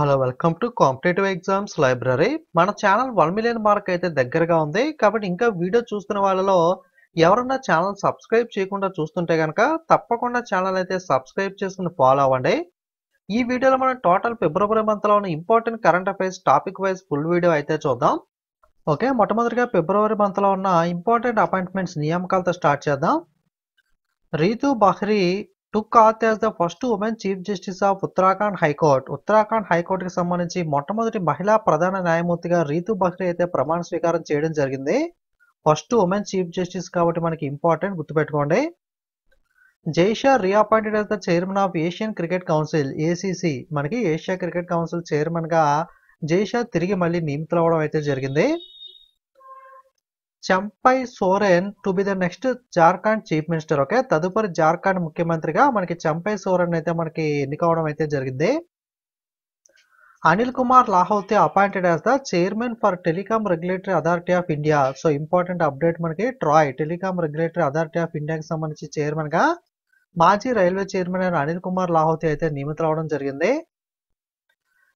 Hello welcome to competitive exams library. మన channel 1 million mark అయితే దగ్గరగా ఉంది. కాబట్టి ఇంకా వీడియో చూస్తున్న వాళ్ళలో ఎవరన్నా ఛానల్ సబ్స్క్రైబ్ చేయకుండా చూస్తుంటే కనుక తప్పకుండా ఛానల్ అయితే సబ్స్క్రైబ్ చేసుకుని ఫాలో అవ్వండి. ఈ వీడియోలో మనం టోటల్ ఫిబ్రవరి మంత్లో ఉన్న important current affairs topic wise full video అయితే చూద్దాం. ఓకే, మొట్టమొదటిగా ఫిబ్రవరి మంత్లో ఉన్న ఇంపార్టెంట్ అపాయింట్మెంట్స్ నియామకాలతో స్టార్ట్ చేద్దాం. Ritu Bahri took oath as the first woman chief justice of Uttarakhand high court. Uttarakhand హైకోర్టుకి సంబంధించి మొట్టమొదటి మహిళా ప్రధాన న్యాయమూర్తిగా రీతూ బహ్రీ అయితే ప్రమాణ స్వీకారం చేయడం జరిగింది. ఫస్ట్ ఉమెన్ చీఫ్ జస్టిస్ కాబట్టి మనకి ఇంపార్టెంట్, గుర్తుపెట్టుకోండి. Jay Shah reappointed as the chairman of Asian cricket council ACC. మనకి ఏషియా క్రికెట్ కౌన్సిల్ చైర్మన్ గా జైషా తిరిగి మళ్ళీ నియమితులవడం అయితే జరిగింది. Champai Soren to be the next Jharkhand chief minister. Okay, తదుపరి జార్ఖండ్ ముఖ్యమంత్రిగా మనకి చంపై సోరెన్ అయితే మనకి ఎన్నికవడం అయితే జరిగింది. Anil Kumar Lahoti appointed as the chairman for telecom regulatory authority of India. So important update మనకి TRAI telecom regulatory authority of ఇండియాకి సంబంధించి చైర్మన్ గా మాజీ రైల్వే చైర్మన్ అయిన అనిల్ కుమార్ లాహౌతే అయితే నియమితులవడం జరిగింది.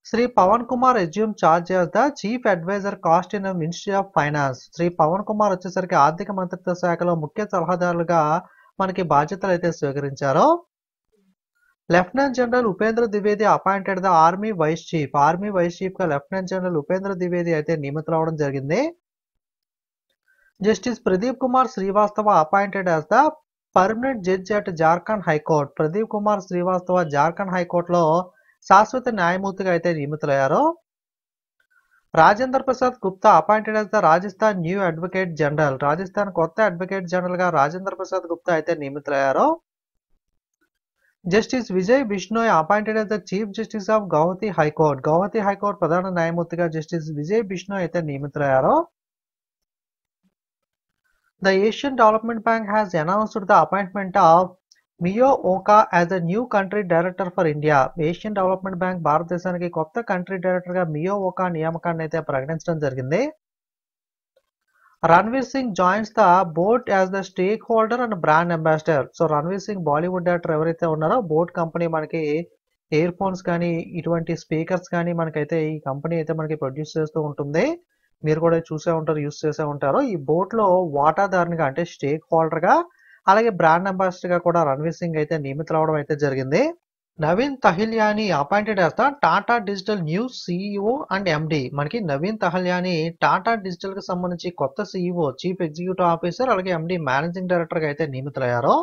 Shri Pavan Kumar assume charge as the chief advisor cost in ministry of finance. Shri Pavan Kumar వచ్చేసరికి ఆర్థిక మంత్రిత్వ శాఖలో ముఖ్య సలహాదారులుగా మనకి బాధ్యతలు అయితే స్వీకరించారు. Lieutenant general Upendra Dwivedi appointed the army vice chief. Army vice chief గా లెఫ్టినెంట్ జనరల్ ఉపేంద్ర ద్వివేది అయితే నియమితులవడం జరిగింది. Justice Pradeep Kumar Srivastava appointed as the permanent judge at Jharkhand high court. Pradeep Kumar Srivastava Jharkhand హైకోర్టులో శాశ్వత న్యాయమూర్తిగా అయితే నియమితులయ్యారు. Rajender Prasad Gupta appointed as the Rajasthan new advocate general. Rajasthan కొత్త అడ్వకేట్ జనరల్ గా రాజేందర్ ప్రసాద్ గుప్తా అయితే నియమితులయ్యారు. Justice Vijay Bishnoi appointed as the chief justice of Guwahati high court. Guwahati high court ప్రధాన న్యాయమూర్తిగా జస్టిస్ విజయ్ బిష్ణోయ్ అయితే నియమితులయ్యారు. The Asian development bank has announced the appointment of Mio Oka as a new country director for India. Asian development bank భారతదేశానికి కొత్త country director గా మియో ఓకా నియామకాన్ని అయితే ప్రకటించడం జరిగింది. Ranveer Singh joins the boat as the stake holder and brand ambassador. So Ranveer Singh Bollywood actor ఎవరైతే ఉన్నారో boat company మనకి ఇయర్ ఫోన్స్ కానీ ఇటువంటి స్పీకర్స్ కానీ మనకైతే ఈ కంపెనీ అయితే మనకి ప్రొడ్యూస్ చేస్తూ ఉంటుంది. మీరు కూడా చూసే ఉంటారు, యూస్ చేసే ఉంటారు. ఈ బోట్ లో వాటాదారునిగా అంటే స్టేక్ హోల్డర్ గా అలాగే బ్రాండ్ అంబాసిడర్ గా కూడా రణ్వీర్ సింగ్ అయితే నియమితులవడం అయితే జరిగింది. Naveen Tahilyani appointed as the Tata digital new CEO and MD. మనకి నవీన్ తహిల్యాని టాటా డిజిటల్ కి సంబంధించి కొత్త సిఇఓ చీఫ్ ఎగ్జిక్యూటివ్ ఆఫీసర్ అలాగే ఎండి మేనేజింగ్ డైరెక్టర్ గా అయితే నియమితులయ్యారు.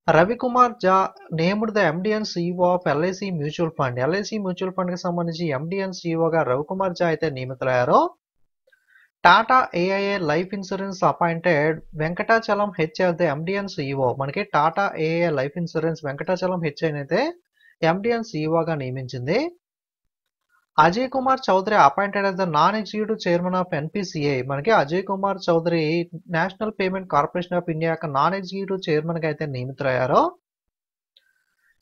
రవికుమార్ జా named the MD and CEO of LIC mutual fund. LIC mutual fund కి సంబంధించి ఎండి అండ్ సిఇఓ గా రవికుమార్ జా అయితే నియమితులయ్యారు. Tata AIA life insurance appointed Venkatachalam H as the MD and CEO. మనకి Tata AIA life insurance Venkatachalam H అయితే ఎండి అండ్ సిఇఓ గా నియమించింది. Ajay Kumar Chaudhary appointed as the non executive chairman of NPCI. మనకి Ajay Kumar Chaudhary national payment corporation of India యొక్క non executive chairman గా అయితే నియమితులయ్యారు.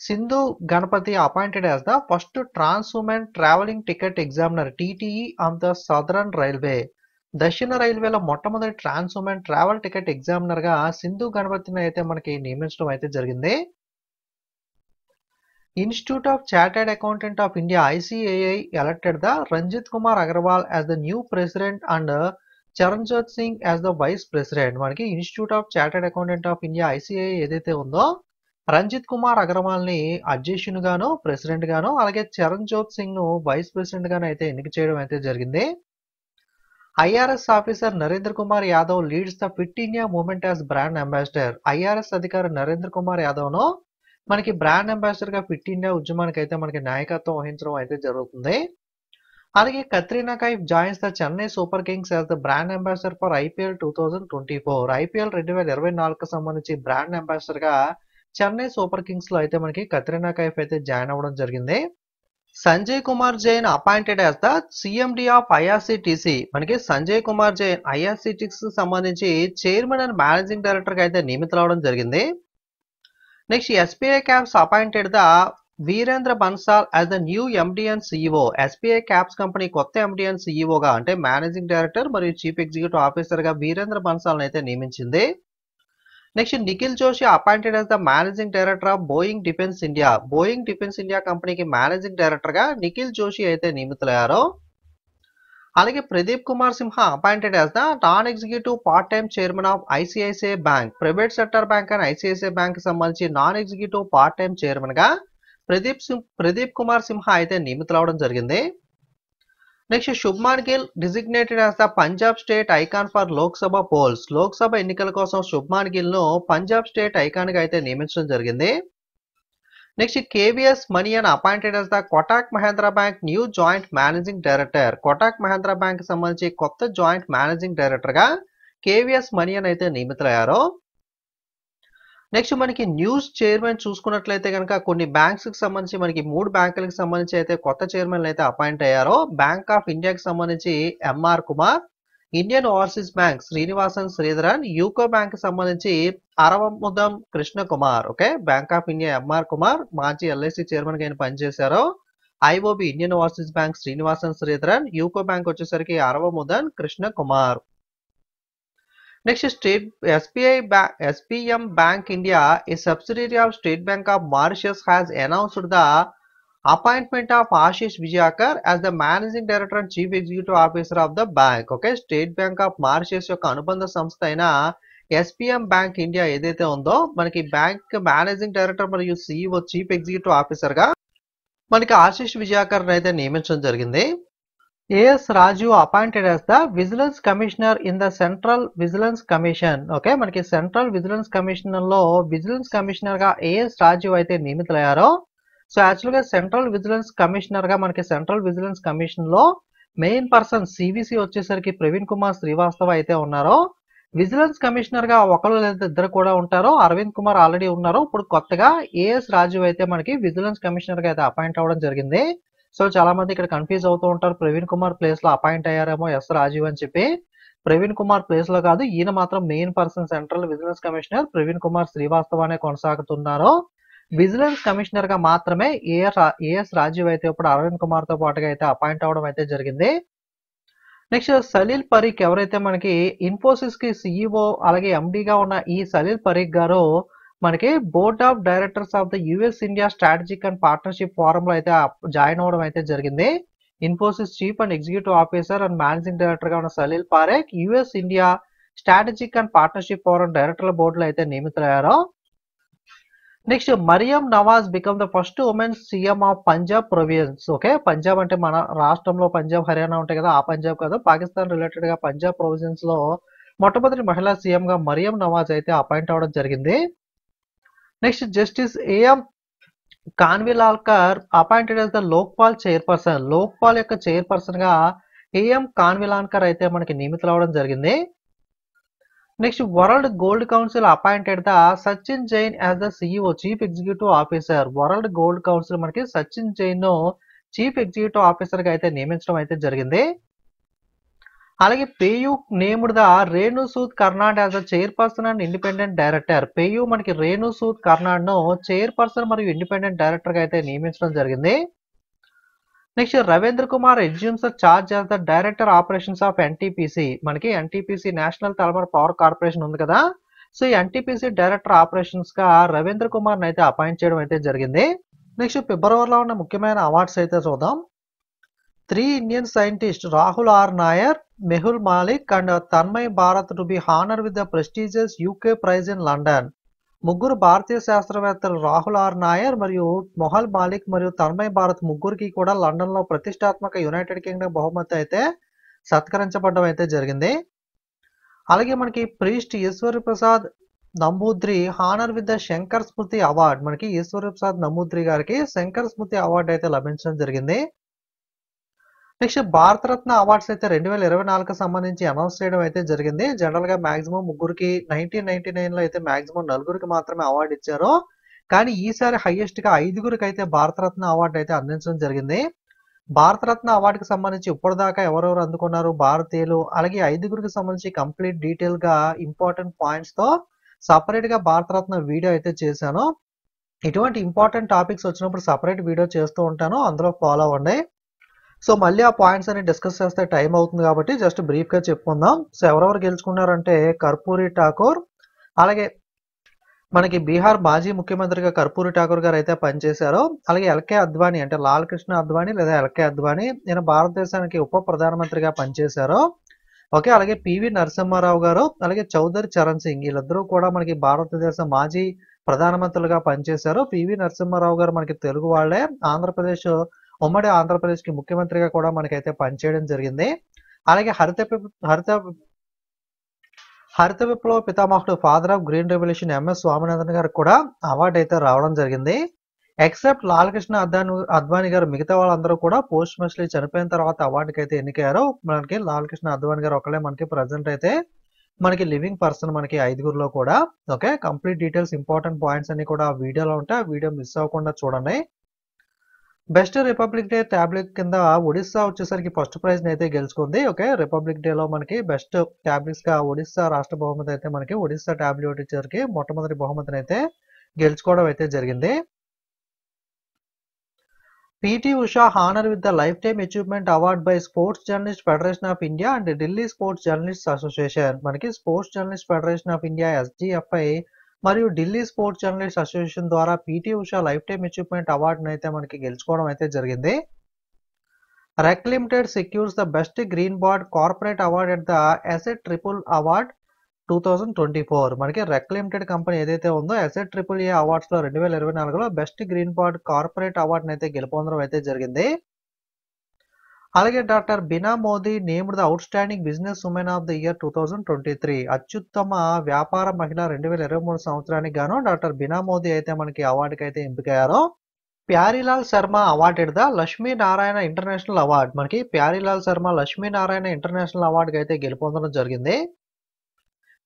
Sindhu Ganapathi appointed as the first trans women travelling ticket examiner TTE of the southern railway. దక్షిణ రైల్వేలో మొట్టమొదటి trans women travel ticket examiner గా సింధు గణపతిని అయితే మనకి నియమించడం అయితే జరిగింది. Institute of chartered accountant of India ICAI elected the Ranjit Kumar Agarwal as the new president and Charanjot Singh as the vice president. మనకి institute of chartered accountant of India ICII ఏదైతే ఉందో రంజిత్ కుమార్ అగర్వాల్ ని అధ్యక్షునిగాను ప్రెసిడెంట్ గాను అలాగే చరణ్జోత్ సింగ్ ను వైస్ ప్రెసిడెంట్ గాను అయితే ఎన్నిక చేయడం అయితే జరిగింది. IRS officer Narendra Kumar Yadav leads the fit India movement as brand ambassador. IRS అధికారి నరేంద్ర కుమార్ యాదవ్ ను మనకి బ్రాండ్ అంబాసిడర్ గా ఫిట్ ఇండియా ఉద్యమానికి అయితే మనకి నాయకత్వం వహించడం అయితే జరుగుతుంది. అలాగే Katrina Kaif joins the Chennai Super Kings as the brand ambassador for IPL 2024. IPL 2024 సంబంధించి బ్రాండ్ అంబాసిడర్ గా చెన్నై సూపర్ కింగ్స్ లో అయితే మనకి కత్రీనా కైఫ్ అయితే జాయిన్ అవ్వడం జరిగింది. Sanjay Kumar Jain appointed as the CMD of IRCTC. మనకి సంజయ్ కుమార్ జైన్ ఐఆర్సిటిసి సంబంధించి చైర్మన్ అండ్ మేనేజింగ్ డైరెక్టర్ గా అయితే నియమితులవడం జరిగింది. Next SBI Caps appointed the Virendra Bansal as the new MD and CEO. SBI Caps company కొత్త ఎండి అండ్ సిఇఓ గా అంటే మేనేజింగ్ డైరెక్టర్ మరియు చీఫ్ ఎగ్జిక్యూటివ్ ఆఫీసర్ గా వీరేంద్ర బన్సాల్ అయితే నియమించింది. Next Nikhil Joshi appointed as the managing director of Boeing defence India. Boeing defence India కంపెనీకి managing director గా నిఖిల్ జోషి అయితే నియమితులయ్యారు. అలాగే Pradeep Kumar Sinha appointed as the non executive part time chairman of ICICI bank. Private sector bank and ICICI bank సంబంధించి non executive part time chairman గా ప్రదీప్ కుమార్ సింహ అయితే నియమితులవడం జరిగింది. Next Shubman Gill designated as the Punjab state icon for Lok Sabha polls. Lok Sabha ఎన్నికల కోసం శుభ్మాన్ గిల్ ను పంజాబ్ స్టేట్ ఐకాన్ గా అయితే నియమించడం జరిగింది. Next KVS Manian appointed as the Kotak Mahindra bank new joint managing director. Kotak Mahindra bank సంబంధించి కొత్త జాయింట్ మేనేజింగ్ డైరెక్టర్ గా కేవీఎస్ మణియన్ అయితే నియమితులయ్యారు. నెక్స్ట్ మనకి న్యూస్ చైర్మన్ చూసుకున్నట్లయితే కనుక కొన్ని బ్యాంక్స్ కి సంబంధించి మనకి 3 బ్యాంకులకు సంబంధించి అయితే కొత్త చైర్మన్ అయితే అపాయింట్ అయ్యారు. బ్యాంక్ ఆఫ్ ఇండియాకి సంబంధించి MR Kumar, Indian overseas bank Srinivasan Sridharan, UCO bank సంబంధించి Aravamudan Krishna Kumar. Okay, bank of India MR Kumar మాజీ ఎల్ఐసి చైర్మన్ గా ఆయన పనిచేశారు. IOB Indian overseas bank Srinivasan Sridharan, UCO bank వచ్చేసరికి Aravamudan Krishna Kumar. Next state SBM Bank India, a subsidiary of State Bank of Mauritius, has announced the appointment of Ashish Vijayakar as the managing director and chief executive officer of the bank. Okay, State Bank of Mauritius యొక్క అనుబంధ సంస్థ అయిన SBM Bank India ఏదైతే ఉందో మనకి bank managing director మరియు CEO chief executive officer గా మనకి ఆశిష్ విజయాకర్ అయితే నియమించడం జరిగింది. AS Raju appointed as the vigilance commissioner in the central vigilance commission. Okay, మనకి సెంట్రల్ విజిలెన్స్ కమిషన్ లో విజిలెన్స్ కమిషనర్ గా ఏఎస్ రాజు అయితే నియమితులయ్యారు. సో యాక్చువల్ గా సెంట్రల్ విజిలెన్స్ కమిషనర్ గా మనకి సెంట్రల్ విజిలెన్స్ కమిషన్ లో మెయిన్ పర్సన్ సివిసి వచ్చేసరికి ప్రవీణ్ కుమార్ శ్రీవాస్తవ అయితే ఉన్నారు. విజిలెన్స్ కమిషనర్ గా ఒకరు లేదా ఇద్దరు కూడా ఉంటారు. అరవింద్ కుమార్ ఆల్రెడీ ఉన్నారు. ఇప్పుడు కొత్తగా ఏఎస్ రాజు అయితే మనకి విజిలెన్స్ కమిషనర్ గా అయితే అపాయింట్ అవ్వడం జరిగింది. సో చాలా మంది ఇక్కడ కన్ఫ్యూజ్ అవుతూ ఉంటారు, ప్రవీణ్ కుమార్ ప్లేస్ లో అపాయింట్ అయ్యారేమో ఎస్ రాజీవ్ అని చెప్పి. ప్రవీణ్ కుమార్ ప్లేస్ లో కాదు, ఈయన మాత్రం main person central vigilance commissioner Praveen Kumar Srivastava అనే కొనసాగుతున్నారు. విజిలెన్స్ కమిషనర్ గా మాత్రమే ఏఎస్ రాజీవ్ అయితే ఇప్పుడు అరవింద్ కుమార్ తో పాటుగా అయితే అపాయింట్ అవడం అయితే జరిగింది. నెక్స్ట్ సలీల్ పరీక్ ఎవరైతే మనకి ఇన్ఫోసిస్ కి సిఇఓ అలాగే ఎండిగా ఉన్న ఈ సలీల్ పరీక్ గారు మనకి board of directors of the US India strategic and partnership forum లో అయితే జాయిన్ అవ్వడం అయితే జరిగింది. Infosys chief and executive officer and managing director గా ఉన్న Salil Parekh US India strategic and partnership forum డైరెక్టర్ల బోర్డులో అయితే నియమితులయ్యారు. Next Maryam Nawaz become the first women CM of Punjab province. Okay, Punjab అంటే మన రాష్ట్రంలో పంజాబ్ హర్యానా ఉంటాయి కదా, ఆ పంజాబ్ కదా, పాకిస్తాన్ రిలేటెడ్ గా పంజాబ్ ప్రొవిజన్స్ లో మొట్టమొదటి మహిళా సీఎం గా మరియం నవాజ్ అయితే అపాయింట్ అవ్వడం జరిగింది. Next justice AM Khanwilkar appointed as the Lokpal chairperson. Lokpal యొక్క చైర్పర్సన్ గా ఏఎం కాన్విలాల్కర్ అయితే మనకి నియమితులవడం జరిగింది. Next world gold council appointed the Sachin Jain as the CEO chief executive officer. World gold council మనకి సచిన్ జైన్ ను చీఫ్ ఎగ్జిక్యూటివ్ ఆఫీసర్ గా అయితే నియమించడం అయితే జరిగింది. అలాగే PayU named the Renu Sood Karnad as the chairperson and independent director. PayU మనకి రేణు సూద్ కర్నాడ్ ను చైర్పర్సన్ మరియు ఇండిపెండెంట్ డైరెక్టర్ గా అయితే నియమించడం జరిగింది. Next Ravindra Kumar assumes the charge as the director operations of NTPC. మనకి NTPC national thermal power corporation ఉంది కదా, సో ఈ ఎన్టీపీసీ డైరెక్టర్ ఆపరేషన్స్ గా రవీంద్ర కుమార్ అయితే అపాయింట్ చేయడం అయితే జరిగింది. నెక్స్ట్ ఫిబ్రవరిలో ఉన్న ముఖ్యమైన అవార్డ్స్ అయితే చూద్దాం. 3 Indian scientists Rahul R. Nair, Mehul Malik and Tanmay Bharat to be honored with the prestigious UK prize in London. ముగ్గురు భారతీయ శాస్త్రవేత్తలు రాహుల్ ఆర్ నాయర్ మరియు మొహల్ మాలిక్ మరియు తన్మయ్ భారత్ ముగ్గురికి కూడా లండన్ లో ప్రతిష్టాత్మక యునైటెడ్ కింగ్డమ్ బహుమతి అయితే సత్కరించబడడం అయితే జరిగింది. అలాగే మనకి priest Eswar Prasad Namboodiri honoured with the Shankar Smriti award. మనకి ఈశ్వర్ ప్రసాద్ నమూద్రి గారికి శంకర్ స్మృతి అవార్డు అయితే లభించడం జరిగింది. నెక్స్ట్ భారతరత్న అవార్డ్స్ అయితే 2024 సంబంధించి అనౌన్స్ చేయడం అయితే జరిగింది. జనరల్ గా మాక్సిమం ముగ్గురికి 1999 లో అయితే మాక్సిమం 4 మాత్రమే అవార్డు ఇచ్చారు, కానీ ఈసారి హైయెస్ట్ గా 5 అయితే భారతరత్న అవార్డు అయితే అందించడం జరిగింది. భారతరత్న అవార్డుకి సంబంధించి ఇప్పటిదాకా ఎవరెవరు అందుకున్నారు భారతీయులు, అలాగే 5 సంబంధించి కంప్లీట్ డీటెయిల్ గా ఇంపార్టెంట్ పాయింట్స్ తో సపరేట్ గా భారతరత్న వీడియో అయితే చేశాను. ఇటువంటి ఇంపార్టెంట్ టాపిక్స్ వచ్చినప్పుడు సపరేట్ వీడియో చేస్తూ ఉంటాను, అందులో ఫాలో అవ్వండి. సో మళ్ళీ ఆ పాయింట్స్ అన్ని డిస్కస్ చేస్తే టైం అవుతుంది కాబట్టి జస్ట్ బ్రీఫ్ గా చెప్పుకుందాం. సో ఎవరెవరు గెలుచుకున్నారంటే కర్పూరి ఠాకూర్, అలాగే మనకి బీహార్ మాజీ ముఖ్యమంత్రిగా కర్పూరి ఠాకూర్ గారు అయితే పనిచేశారు. అలాగే ఎల్కే అద్వానీ అంటే లాల్ కృష్ణ అద్వానీ లేదా ఎల్కే అద్వానీ ఈయన భారతదేశానికి ఉప ప్రధానమంత్రిగా పనిచేశారు. ఓకే. అలాగే పివి నరసింహారావు గారు, అలాగే చౌదరి చరణ్ సింగ్ వీళ్ళిద్దరూ కూడా మనకి భారతదేశ మాజీ ప్రధానమంత్రులుగా పనిచేశారు. పివి నరసింహారావు గారు మనకి తెలుగు వాళ్ళే. ఉమ్మడి ఆంధ్రప్రదేశ్కి ముఖ్యమంత్రిగా కూడా మనకైతే పనిచేయడం జరిగింది. అలాగే హరిత విప్లవ పితామహుడు father of green revolution MS Swaminathan గారికి కూడా అవార్డు అయితే రావడం జరిగింది. ఎక్సెప్ట్ లాల్ కృష్ణ అద్వానీ గారు మిగతా వాళ్ళందరూ కూడా పోస్ట్ మస్లీ చనిపోయిన తర్వాత అవార్డుకి అయితే ఎన్నికయ్యారు. మనకి లాల్ కృష్ణ అద్వానీ గారు ఒకళ్ళే మనకి ప్రజెంట్ అయితే మనకి లివింగ్ పర్సన్ మనకి 5గురిలో కూడా. Okay. Complete details important points అన్ని కూడా వీడియోలో ఉంటాయి. ఆ వీడియో మిస్ అవ్వకుండా చూడండి. బెస్ట్ రిపబ్లిక్ డే ట్యాబ్లెట్ కింద ఒడిస్సా వచ్చేసరికి ఫస్ట్ ప్రైజ్ అయితే గెలుచుకుంది. ఓకే. రిపబ్లిక్ డే లో మనకి బెస్ట్ ట్యాబ్లెట్స్ గా ఒడిస్సా రాష్ట్ర బహుమతి అయితే మనకి ఒడిస్సా టాబ్లెట్ వచ్చేసరికి మొట్టమొదటి బహుమతిని అయితే గెలుచుకోవడం అయితే జరిగింది. PT Usha honoured with the lifetime achievement award by sports journalist federation of India and Delhi sports journalist association. మనకి sports journalist federation of India SGFI మరియు ఢిల్లీ స్పోర్ట్స్ జర్నలిస్ట్ అసోసియేషన్ ద్వారా PT Usha lifetime achievement అవార్డును అయితే మనకి గెలుచుకోవడం అయితే జరిగింది. REC limited secures the best green bond corporate award at the asset triple award 2024. మనకి రెక్ లిమిటెడ్ కంపెనీ ఏదైతే ఉందో అసెట్ ట్రిపుల్ ఏ అవార్డ్స్ లో 2024లో బెస్ట్ గ్రీన్ బార్డ్ కార్పొరేట్ అవార్డును అయితే గెలుపొందడం అయితే జరిగింది. అలాగే doctor Bina Modi named the outstanding business women of the year 2023. అత్యుత్తమ వ్యాపార మహిళ 2023 సంవత్సరానికి గాను డాక్టర్ బీనా మోదీ అయితే మనకి అవార్డుకి అయితే ఎంపికయ్యారు. Pyarelal Sharma awarded the Lakshmi Narayana international award. మనకి ప్యారీలాల్ శర్మ లక్ష్మీ నారాయణ ఇంటర్నేషనల్ అవార్డుకి అయితే గెలుపొందడం జరిగింది.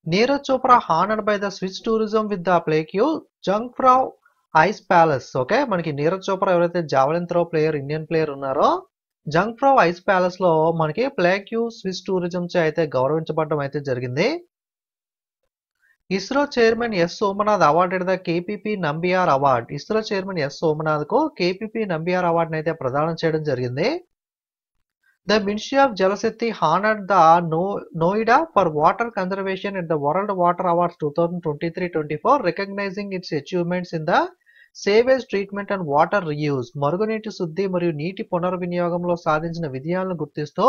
Neeraj Chopra honoured by the Swiss tourism with the plaque Jungfrau ice palace. Okay. మనకి నీరజ్ చోప్రా ఎవరైతే javelin throw player Indian player ఉన్నారో జంగ్ఫ్రౌ ఐస్ ప్యాలెస్ లో మనకి ప్లేక్యూ స్విస్ టూరిజం చే అయితే గౌరవించబడడం అయితే జరిగింది. ISRO chairman S Somanath awarded the KPP Nambiar award. ISRO chairman S Somanath కు కేపీపీ నంబియార్ అవార్డును అయితే ప్రదానం చేయడం జరిగింది. The Ministry of Jal Shakti honored the Noida for water conservation at the World Water Awards 2023-24, recognizing its achievements in the sewage treatment and water reuse. మరుగునీటి శుద్ధి మరియు నీటి పునర్వినియోగంలో సాధించిన విజయాలను గుర్తిస్తూ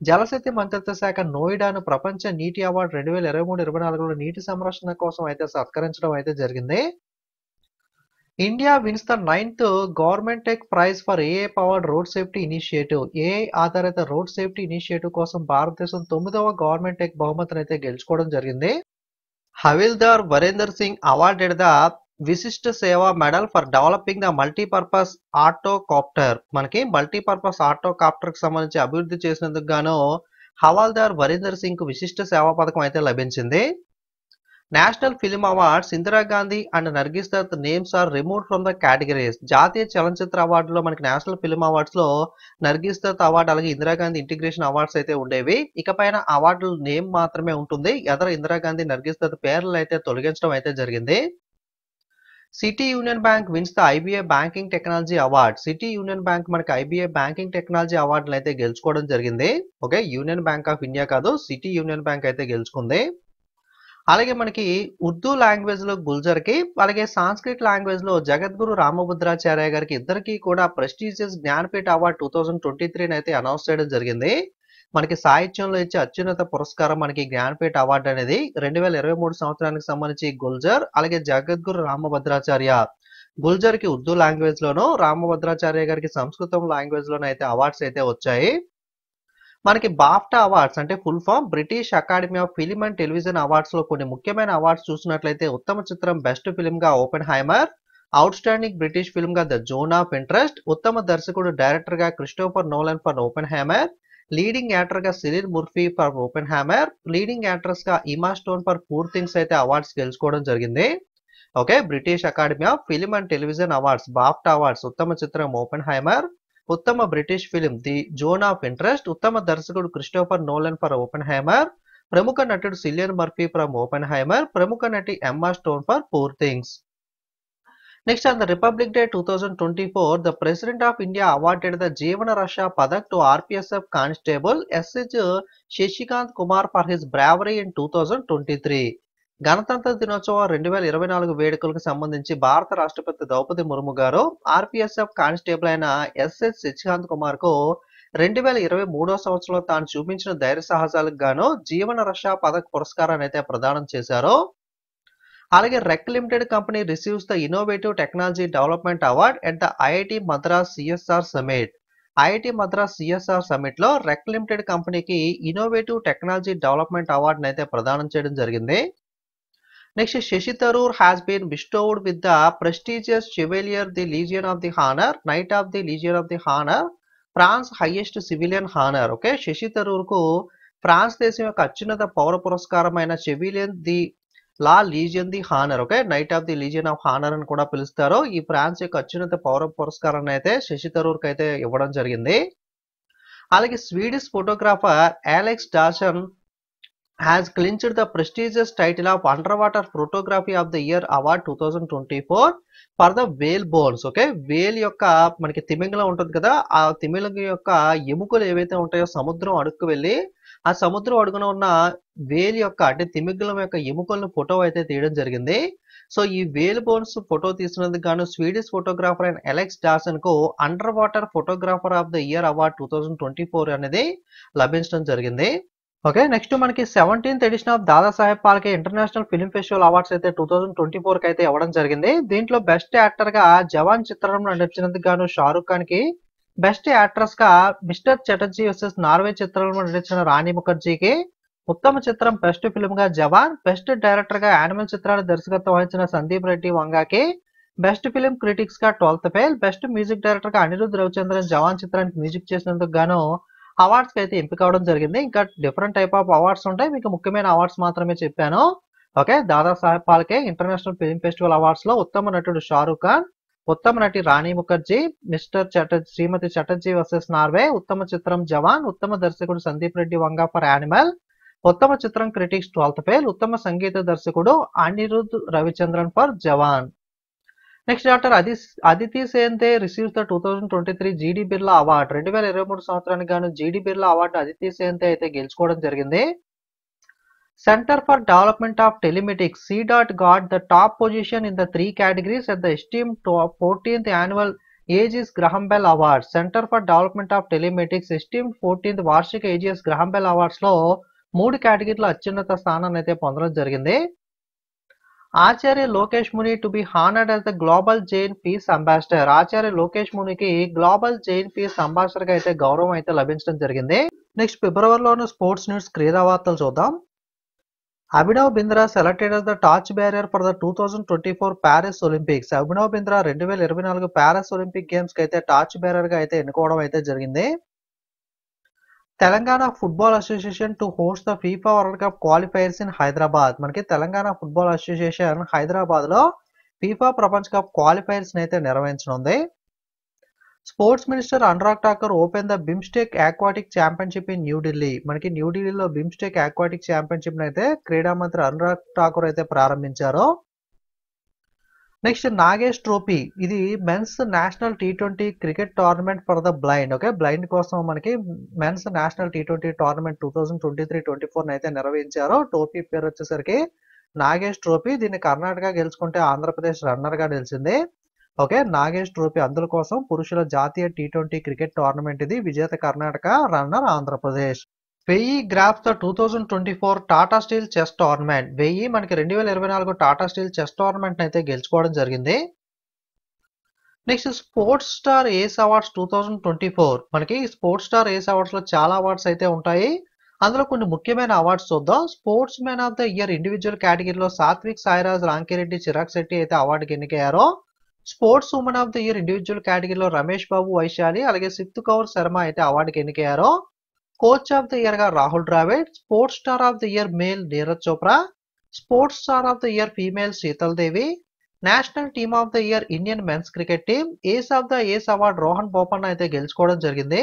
జలశక్తి మంత్రిత్వ శాఖ నోయిడాను ప్రపంచ నీటి అవార్డు 2023-24లో నీటి సంరక్షణ కోసం అయితే సత్కరించడం అయితే జరిగింది. India wins the 9th government tech prize for AI powered road safety initiative. AI ఆధారిత రోడ్ సేఫ్టీ ఇనిషియేటివ్ కోసం భారతదేశం 9వ గవర్నమెంట్ టెక్ బహుమతిని అయితే గెలుచుకోవడం జరిగింది. Havildar Varinder Singh awarded the Vishisht Seva medal for developing the multipurpose autocopter. మనకి మల్టీపర్పస్ ఆటోకాప్టర్ కి సంబంధించి అభివృద్ధి చేసినందుకు గాను హవాల్దార్ వరేందర్ సింగ్ కు విశిష్ట సేవా పథకం అయితే లభించింది. National film awards Indira Gandhi and Nargis Dutt names are removed from the categories. జాతీయ చలనచిత్ర అవార్డులో మనకి నేషనల్ ఫిల్మ్ అవార్డ్స్ లో నర్గిస్ దత్ అవార్డు అలాగే ఇందిరాగాంధీ ఇంటిగ్రేషన్ అవార్డ్స్ అయితే ఉండేవి. ఇకపైన అవార్డుల నేమ్ మాత్రమే ఉంటుంది. ఎదర ఇందిరాగాంధీ నర్గిస్ దత్ పేర్లు అయితే తొలగించడం అయితే జరిగింది. City union bank wins the IBA banking technology award. City union bank మనకి ఐబీఏ బ్యాంకింగ్ టెక్నాలజీ అవార్డులు అయితే గెలుచుకోవడం జరిగింది. Okay. Union bank of India కాదు, సిటీ యూనియన్ బ్యాంక్ అయితే గెలుచుకుంది. అలాగే మనకి ఉర్దూ లాంగ్వేజ్ లో గుల్జర్ కి అలాగే సాంస్క్రిట్ లాంగ్వేజ్ లో జగద్గురు రామభద్రాచార్య గారికి ఇద్దరికి కూడా ప్రెస్టీజియస్ జ్ఞానపీఠ అవార్డ్ 2023 అయితే అనౌన్స్ చేయడం జరిగింది. మనకి సాహిత్యంలో ఇచ్చే అత్యున్నత పురస్కారం మనకి జ్ఞానపీఠ అవార్డు అనేది 2023 సంవత్సరానికి సంబంధించి గుల్జర్ అలాగే జగద్గురు రామభద్రాచార్య గుల్జర్ కి ఉర్దూ లాంగ్వేజ్ లోను రామభద్రాచార్య గారికి సంస్కృతం లాంగ్వేజ్ లోను అయితే అవార్డ్స్ అయితే వచ్చాయి. మనకి బాఫ్టా అవార్డ్స్ అంటే full form British academy of film and television awards లో కొన్ని ముఖ్యమైన అవార్డ్స్ చూసినట్లయితే ఉత్తమ చిత్రం బెస్ట్ ఫిల్మ్ గా Oppenheimer, outstanding British film గా ద జోన్ ఆఫ్ ఇంట్రెస్ట్, ఉత్తమ దర్శకుడు డైరెక్టర్ గా Christopher Nolan for Oppenheimer, leading actor గా Cillian Murphy for Oppenheimer, leading actress గా Emma Stone for poor things అయితే awards గెలుచుకోవడం జరిగింది. Okay. British academy of film and television awards BAFTA awards ఉత్తమ చిత్రం Oppenheimer, ఉత్తమ British film the zone of interest, ఉత్తమ దర్శకుడు Christopher Nolan for Oppenheimer, ప్రముఖ నటుడు Cillian Murphy from Oppenheimer, ప్రముఖ నటి Emma Stone for poor things. Next on the republic day 2024 the president of India awarded the Jeevan Raksha Padak to RPSF constable SH Shashikant Kumar for his bravery in 2023. గణతంత్ర దినోత్సవం 2024 వేడుకలకు సంబంధించి భారత రాష్ట్రపతి ద్రౌపది ముర్ము గారు ఆర్పిఎస్ఎఫ్ కానిస్టేబుల్ అయిన ఎస్ఎస్ శశికాంత్ కుమార్ కు 2023 సంవత్సరంలో తాను చూపించిన ధైర్య సాహసాలకు గాను జీవన రక్ష పథక్ పురస్కారాన్ని అయితే ప్రదానం చేశారు. అలాగే రెక్ limited company receives the innovative technology development award at the IIT Madras CSR summit. IIT Madras CSR summit లో రెక్ లిమిటెడ్ కంపెనీకి ఇన్నోవేటివ్ టెక్నాలజీ డెవలప్మెంట్ అవార్డును అయితే ప్రదానం చేయడం జరిగింది. Next, Shashi Tharoor has been bestowed with the prestigious chevalier de legion of the honour, knight of the legion of the honour, France highest civilian honour. Okay, Shashi Tharoor కు France దేశం యొక్క అత్యున్నత పౌర పురస్కారమైన chevalier de la legion de honour, okay, knight of the legion of honour అని కూడా పిలుస్తారు. ఈ ఫ్రాన్స్ యొక్క అత్యున్నత పౌర పురస్కారాన్ని అయితే శశి థరూర్ కి అయితే ఇవ్వడం జరిగింది. అలాగే Swedish photographer Alex Darson has clinched the prestigious title of Underwater Photography of the Year Award 2024 for the whale bones. Okay, whale యొక్క మనకి తిమింగలం ఉంటుంది కదా, ఆ తిమింగలం యొక్క ఎముకలు ఏవైతే ఉంటాయో సముద్రం అడుక్కు వెళ్ళి ఆ సముద్రం అడుగున ఉన్న వేల్ యొక్క అంటే తిమింగలం యొక్క ఎముకలను ఫోటో అయితే తీయడం జరిగింది. సో ఈ వేల్ బోన్స్ ఫోటో తీసినందుకు గాను స్వీడిష్ ఫోటోగ్రాఫర్ అయిన అలెక్స్ డార్సన్ కు underwater photographer of the year award 2024 అనేది లభించడం జరిగింది. ఓకే, నెక్స్ట్ మనకి 17th edition of Dadasaheb Phalke international film festival awards అయితే 2024 కి అయితే ఇవ్వడం జరిగింది. దీంట్లో బెస్ట్ యాక్టర్ గా జవాన్ చిత్రంలో నటించినందుకు గాను షారూక్ ఖాన్ కి, బెస్ట్ యాక్ట్రెస్ గా మిస్టర్ చటర్జీ వర్సెస్ నార్వే చిత్రంలో నటించిన రాణి ముఖర్జీకి, ఉత్తమ చిత్రం బెస్ట్ ఫిల్మ్ గా జవాన్, బెస్ట్ డైరెక్టర్ గా యానిమల్ చిత్రాన్ని దర్శకత్వం వహించిన సందీప్ రెడ్డి వంగాకి, బెస్ట్ ఫిల్మ్ క్రిటిక్స్ గా 12th fail, best music director గా అనిరుద్ రవిచంద్రన్ జవాన్ చిత్రానికి మ్యూజిక్ చేసినందుకు గాను అవార్డ్స్ కి అయితే ఎంపిక అవడం జరిగింది. ఇంకా డిఫరెంట్ టైప్ ఆఫ్ అవార్డ్స్ ఉంటాయి, మీకు ముఖ్యమైన అవార్డ్స్ మాత్రమే చెప్పాను. Okay, Dadasaheb Phalke international film festival awards లో ఉత్తమ నటుడు షారూక్ ఖాన్, ఉత్తమ నటి రాణి ముఖర్జీ, శ్రీమతి చటర్జీ వర్సెస్ నార్వే, ఉత్తమ చిత్రం జవాన్, ఉత్తమ దర్శకుడు సందీప్ రెడ్డి వంగా ఫర్ యానిమల్, ఉత్తమ చిత్రం క్రిటిక్స్ 12th ఫెయిల్, ఉత్తమ సంగీత దర్శకుడు Anirudh Ravichandran for Jawan. Next, doctor Aditi Sen De receives the 2023 GD Birla award. 2023 సంవత్సరానికి గాను జీడీ బిర్లా అవార్డు అదితి సేన్తే అయితే గెలుచుకోవడం జరిగింది. Centre for development of telematics CDOT got the top position in the 3 categories at the esteemed 14th annual Aegis Graham Bell awards. Centre for development of telematics esteemed 14th వార్షిక AGs Graham Bell awards లో 3 కేటగిరీలో అత్యున్నత స్థానాన్ని అయితే పొందడం జరిగింది. Acharya Lokesh Muni to be honoured as the global Jain peace ambassador. Acharya Lokesh మునికి global Jain peace ambassador గా అయితే గౌరవం అయితే లభించడం జరిగింది. నెక్స్ట్, ఫిబ్రవరిలోని స్పోర్ట్స్ న్యూస్ క్రీడా వార్తలు చూద్దాం. Abhinav Bindra selected as the torch bearer for the 2024 Paris Olympics. Abhinav Bindra 2024 Paris Olympic games కి అయితే టార్చ్ బేరర్ గా అయితే ఎన్నుకోవడం అయితే జరిగింది. Telangana football association to host the FIFA world cup qualifiers in Hyderabad. మనకి తెలంగాణ ఫుట్బాల్ అసోసియేషన్ హైదరాబాద్ లో ఫీఫా ప్రపంచ కప్ క్వాలిఫైర్స్ అయితే నిర్వహించనుంది. Sports minister Anurag Thakur open the BIMSTEC aquatic championship in New Delhi. మనకి న్యూఢిల్లీలో బిమ్స్టెక్ ఆక్వాటిక్ ఛాంపియన్షిప్ అయితే క్రీడా మంత్రి అనురాగ్ ఠాకూర్ అయితే ప్రారంభించారు. Next, Nagesh trophy. ఇది men's national T20 cricket tournament for the blind. Okay, blind కోసం మనకి మెన్స్ నేషనల్ T20 టోర్నమెంట్ 2023-24 అయితే నిర్వహించారు. ట్రోఫీ పేరు వచ్చేసరికి నాగేష్ ట్రోఫీ. దీన్ని కర్ణాటక గెలుచుకుంటే ఆంధ్రప్రదేశ్ రన్నర్ గా నిలిచింది. ఓకే, నాగేష్ ట్రోఫీ అందుల కోసం పురుషుల జాతీయ T20 క్రికెట్ టోర్నమెంట్ ఇది. విజేత Karnataka, runner Andhra Pradesh. 1000 graphs the 2024 Tata steel chess tournament. 1000 మనకి 2024 టాటా స్టీల్ చెస్ టోర్నమెంట్ అయితే గెలుచుకోవడం జరిగింది. నెక్స్ట్, స్పోర్ట్స్ స్టార్ ఏస్ అవార్డ్స్ 2024. మనకి స్పోర్ట్స్ స్టార్ ఏస్ అవార్డ్స్ లో చాలా అవార్డ్స్ అయితే ఉంటాయి. అందులో కొన్ని ముఖ్యమైన అవార్డ్స్ చూద్దాం. Sports man of the year individual కేటగిరీలో సాత్విక్ సాయిరాజ్, రాంకిరెడ్డి, చిరాగ్ శెట్టి అయితే అవార్డుకి ఎన్నికయ్యారో. Sports women of the year individual కేటగిరీలో రమేష్ బాబు, వైశాలి, అలాగే సిత్ కౌర్ శర్మ అయితే అవార్డుకి ఎన్నికయ్యారో. కోచ్ ఆఫ్ ద ఇయర్ గా Rahul Dravid, sports star of the year male Neeraj Chopra, sports star of the year female Sheetal Devi, national team of the year Indian men's cricket team, ace of the ace award Rohan Bopanna అయితే గెలుచుకోవడం జరిగింది.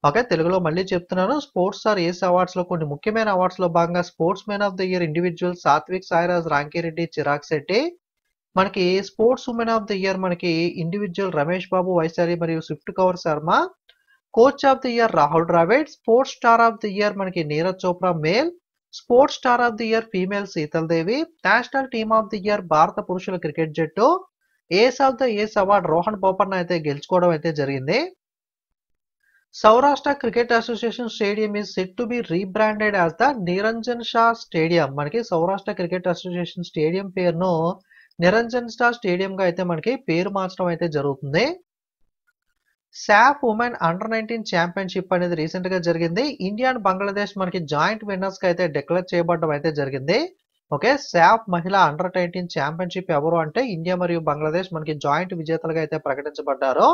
Okay, తెలుగులో మళ్ళీ చెప్తున్నాను. Sports star ఏస్ awards లో కొన్ని ముఖ్యమైన అవార్డ్స్ లో భాగంగా sports man of the year individual Satwik Sairaj, Rankireddy, Chirag Shetty. మనకి sports women of the year మనకి ఇండివిజువల్ రమేష్ బాబు, వైశాలి మరియు Sift Kaur Sharma. Coach of the year Rahul Dravid, sports star of the year మనకి Neeraj Chopra male, sports star of the year female Sheetal Devi, national team of the year భారత పురుషుల cricket జట్టు, ace of the ace award Rohan Bopanna అయితే గెలుచుకోవడం అయితే జరిగింది. Saurashtra cricket association stadium is set to be rebranded as the Niranjan Shah stadium. మనకి Saurashtra cricket association stadium పేరును Niranjan Shah stadium గా అయితే మనకి పేరు మార్చడం అయితే జరుగుతుంది. సాఫ్ ఉమెన్ అండర్-19 ఛాంపియన్షిప్ అనేది రీసెంట్ గా జరిగింది. ఇండియా అండ్ బంగ్లాదేశ్ మనకి జాయింట్ విన్నర్స్ గా అయితే డిక్లేర్ చేయబడడం అయితే జరిగింది. ఓకే, సాఫ్ మహిళా అండర్-19 ఛాంపియన్షిప్ ఎవరు అంటే ఇండియా మరియు బంగ్లాదేశ్ మనకి జాయింట్ విజేతలుగా అయితే ప్రకటించబడ్డారు.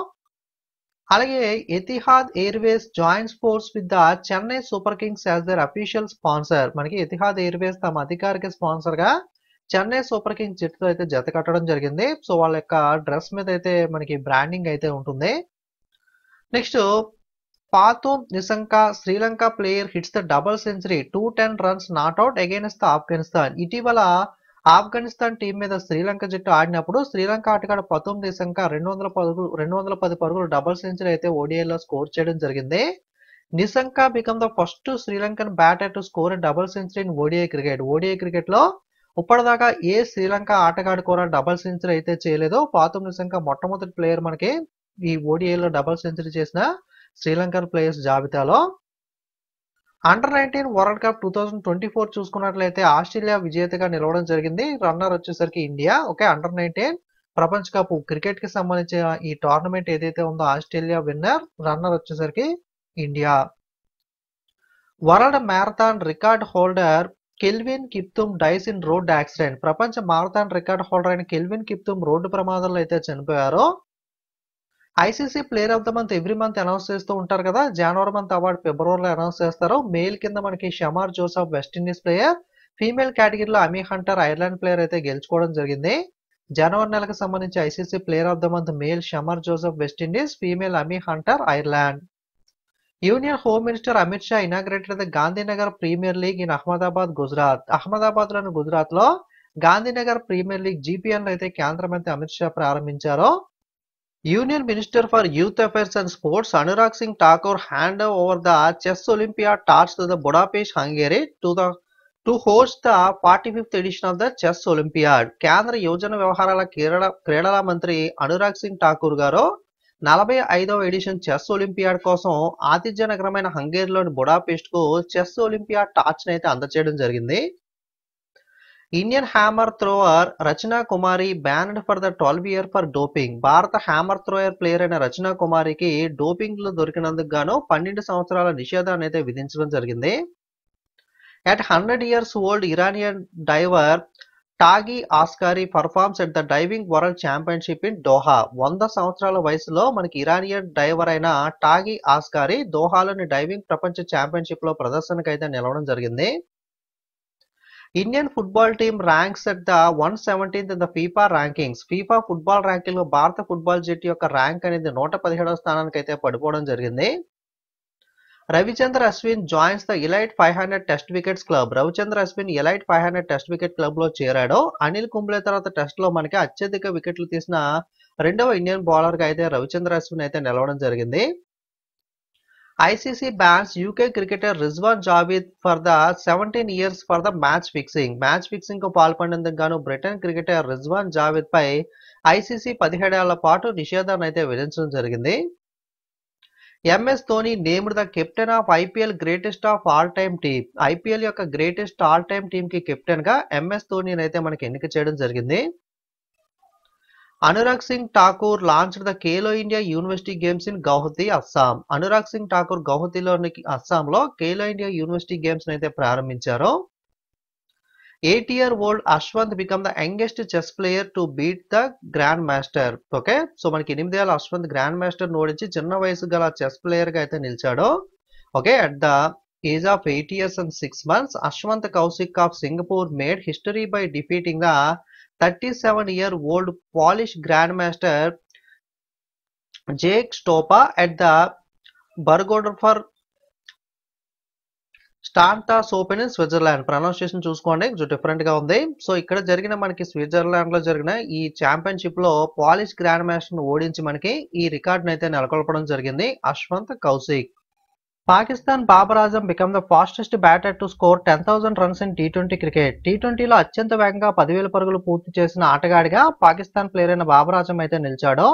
అలాగే Etihad Airways joint sports with the Chennai Super Kings as their official sponsor. మనకి ఎతిహాద్ ఎయిర్వేస్ తమ అధికారిక స్పాన్సర్ గా చెన్నై సూపర్ కింగ్స్ జట్టుతో అయితే జత కట్టడం జరిగింది. సో వాళ్ళ యొక్క డ్రెస్ మీద అయితే మనకి బ్రాండింగ్ అయితే ఉంటుంది. Next, Pathum Nissanka Sri Lanka player hits the double century 210 runs not out against the Afghanistan. ఇటీవల ఆఫ్ఘనిస్తాన్ టీం మీద శ్రీలంక జట్టు ఆడినప్పుడు శ్రీలంక ఆటగాడు పతూమ్ నిసంకా 210 పరుగులు డబుల్ సెంచరీ అయితే ఓడిఐలో స్కోర్ చేయడం జరిగింది. Nissanka become the first Sri Lankan batter to score double century in ODI cricket. ODI cricket లో ఇప్పటిదాకా ఏ శ్రీలంక ఆటగాడు కూడా డబుల్ సెంచరీ అయితే చేయలేదు. పాతూమ్ నిసంకా మొట్టమొదటి ప్లేయర్ మనకి ఈ ఓడిఐలో డబుల్ సెంచరీ చేసిన శ్రీలంకన్ ప్లేయర్స్ జాబితాలో. అండర్-19 వరల్డ్ కప్ 2024 చూసుకున్నట్లయితే ఆస్ట్రేలియా విజేతగా నిలవడం జరిగింది. రన్నర్ వచ్చేసరికి ఇండియా. ఓకే, అండర్-19 ప్రపంచ కప్ క్రికెట్ కి సంబంధించిన ఈ టోర్నమెంట్ ఏదైతే ఉందో ఆస్ట్రేలియా విన్నర్, రన్నర్ వచ్చేసరికి India. World marathon record holder Kelvin Kiptum dies in road accident. ప్రపంచ మారథాన్ రికార్డ్ హోల్డర్ అయిన కెల్విన్ కిప్తుమ్ రోడ్డు ప్రమాదంలో అయితే చనిపోయారు. ICC player of the month every month announce చేస్తూ ఉంటారు కదా. జనవరి మంత్ అవార్డు ఫిబ్రవరిలో అనౌన్స్ చేస్తారు. మేల్ కింద మనకి Shamar Joseph West Indies player, female కేటగిరీలో అమీ హంటర్ ఐర్లాండ్ ప్లేయర్ అయితే గెలుచుకోవడం జరిగింది. జనవరి నెలకు సంబంధించి ICC player of the month male Shamar Joseph West Indies, female Amy Hunter Ireland. Union home minister Amit Shah inaugurated the Gandhinagar premier league in Ahmedabad, Gujarat. Ahmedabad లోని గుజరాత్ లో గాంధీనగర్ ప్రీమియర్ లీగ్ జీపీఎన్ అయితే కేంద్ర మంత్రి అమిత్ షా ప్రారంభించారు. Union minister for youth affairs and sports Anurag Singh Thakur hand over the chess olympiad torch to the Budapest Hungary to host the 45th edition of the chess olympiad. కేంద్ర యువజన వ్యవహారాల క్రీడల మంత్రి అనురాగ్ సింగ్ ఠాకూర్ గారు 45వ ఎడిషన్ చెస్ ఒలింపియాడ్ కోసం ఆతిథ్య నగరమైన హంగేరీలోని బుడాపెస్ట్ కు చెస్ ఒలింపియాడ్ టార్చ్ అయితే అందజేయడం జరిగింది. Indian hammer thrower Rachana Kumari banned for the 12 year for doping. భారత హ్యామర్ థ్రోయర్ ప్లేయర్ అయిన రచనా కుమారికి డోపింగ్ లో దొరికినందుకు గాను 12 సంవత్సరాల నిషేధాన్ని అయితే విధించడం జరిగింది. At 100 years old Iranian diver Taghi Askari performs at the diving world championship in Doha. 100 సంవత్సరాల వయసులో మనకి ఇరానియన్ డైవర్ అయిన టాగి ఆస్కారీ దోహాలోని డైవింగ్ ప్రపంచ ఛాంపియన్షిప్ లో ప్రదర్శనకు అయితే నిలవడం జరిగింది. Indian football team ranks at the 117th in the FIFA rankings. FIFA football ranking లో భారత ఫుట్బాల్ జట్టు యొక్క ర్యాంక్ అనేది 117వ స్థానానికి అయితే పడిపోవడం జరిగింది. Ravichandra Ashwin joins the elite 500 test wickets club. Ravichandra Ashwin elite 500 test wicket club లో చేరాడు. అనిల్ కుంబ్లే తర్వాత టెస్ట్ లో మనకి అత్యధిక వికెట్లు తీసిన రెండవ ఇండియన్ బౌలర్ గా అయితే రవిచంద్ర అశ్విన్ అయితే నిలవడం జరిగింది. ICC bans UK cricketer Rizwan Javed for the 17 years for the match fixing. Match fixing కు పాల్పడినందుకు గాను బ్రిటన్ క్రికెటర్ రిజ్వాన్ జావీద్ పై ఐసీసీ 17 ఏళ్ల పాటు నిషేధాన్ని అయితే విధించడం జరిగింది. MS Dhoni named the captain of IPL greatest of all time team. IPL యొక్క గ్రేటెస్ట్ ఆల్ టైమ్ టీమ్ కి కెప్టెన్ గా ఎంఎస్ ధోనిని అయితే మనకి ఎన్నిక చేయడం జరిగింది. Anurag Singh Thakur launched the Khelo India university games in Guwahati, Assam. Anurag Singh Thakur గౌహతిలోని అస్సాంలో ఖేలో ఇండియా యూనివర్సిటీ గేమ్స్ అయితే ప్రారంభించారు. 8 year old Ashwanth become the youngest chess player to beat the grand master. Okay, so మనకి 8 ఏళ్ల అశ్వంత్ గ్రాండ్ మాస్టర్ ఓడించి చిన్న వయసు గల చెస్ ప్లేయర్ గా అయితే నిలిచాడు. Okay, at the age of 8 years and 6 months Ashwanth Kaushik of Singapore made history by defeating the 37-year-old Polish Grandmaster Jake Stopa at the Burgdorfer Stadthaus open in Switzerland. Pronunciation చూసుకోండి, కొంచెం different గా ఉంది. So ఇక్కడ జరిగిన మనకి స్విట్జర్లాండ్ లో జరిగిన ఈ ఛాంపియన్షిప్ లో పాలిష్ గ్రాండ్ మాస్టర్ ఓడించి మనకి ఈ రికార్డ్ అయితే నెలకొల్పడం జరిగింది Ashwanth Kaushik. Pakistan Babar Azam become the fastest batter to score 10,000 runs in టీ20 క్రికెట్. టీ20లో అత్యంత వేగంగా 10,000 పరుగులు పూర్తి చేసిన ఆటగాడిగా పాకిస్తాన్ ప్లేయర్ అయిన బాబర్ ఆజం అయితే నిలిచాడు.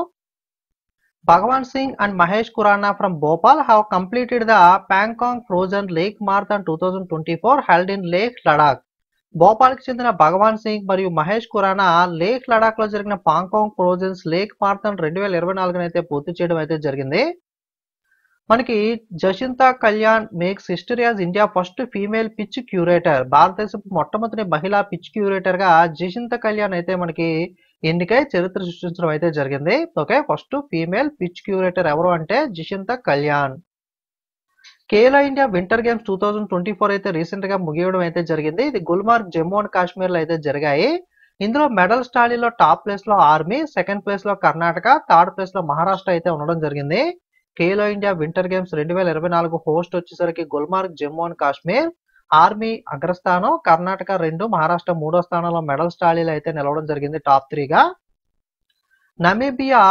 Bhagwan Singh and Mahesh Khurana from Bhopal have completed the Pangong frozen lake marathon 2024 held in lake Ladakh. భోపాల్కి చెందిన భగవాన్ సింగ్ మరియు మహేష్ ఖురానా లేక్ లడాక్ లో జరిగిన పాంకాంగ్ ఫ్రోజన్స్ లేక్ మారథాన్ 2024 అయితే పూర్తి చేయడం అయితే జరిగింది. మనకి Jacinta Kalyan makes history as India first female pitch curator. భారతదేశపు మొట్టమొదటి మహిళా పిచ్ క్యూరేటర్ గా జషింతా కళ్యాణ్ అయితే మనకి ఎన్నికై చరిత్ర సృష్టించడం అయితే జరిగింది. Okay, first female pitch curator ఎవరు అంటే Jacinta Kalyan. Khelo India winter games 2024 అయితే రీసెంట్ గా ముగియడం అయితే జరిగింది. ఇది గుల్మార్గ్, జమ్మూ అండ్ కాశ్మీర్ లో అయితే జరిగాయి. ఇందులో మెడల్ టాలీలో టాప్ ప్లేస్ లో ఆర్మీ, సెకండ్ ప్లేస్ లో కర్ణాటక, థర్డ్ ప్లేస్ లో మహారాష్ట్ర అయితే ఉండడం జరిగింది. Khelo India winter games 2024 host వచ్చేసరికి గుల్మార్గ్, జమ్మూ అండ్ కాశ్మీర్. ఆర్మీ అగ్రస్థానం, కర్ణాటక 2, మహారాష్ట్ర 3వ స్థానంలో మెడల్ టాలీలో అయితే నిలవడం జరిగింది టాప్ 3గా. Namibia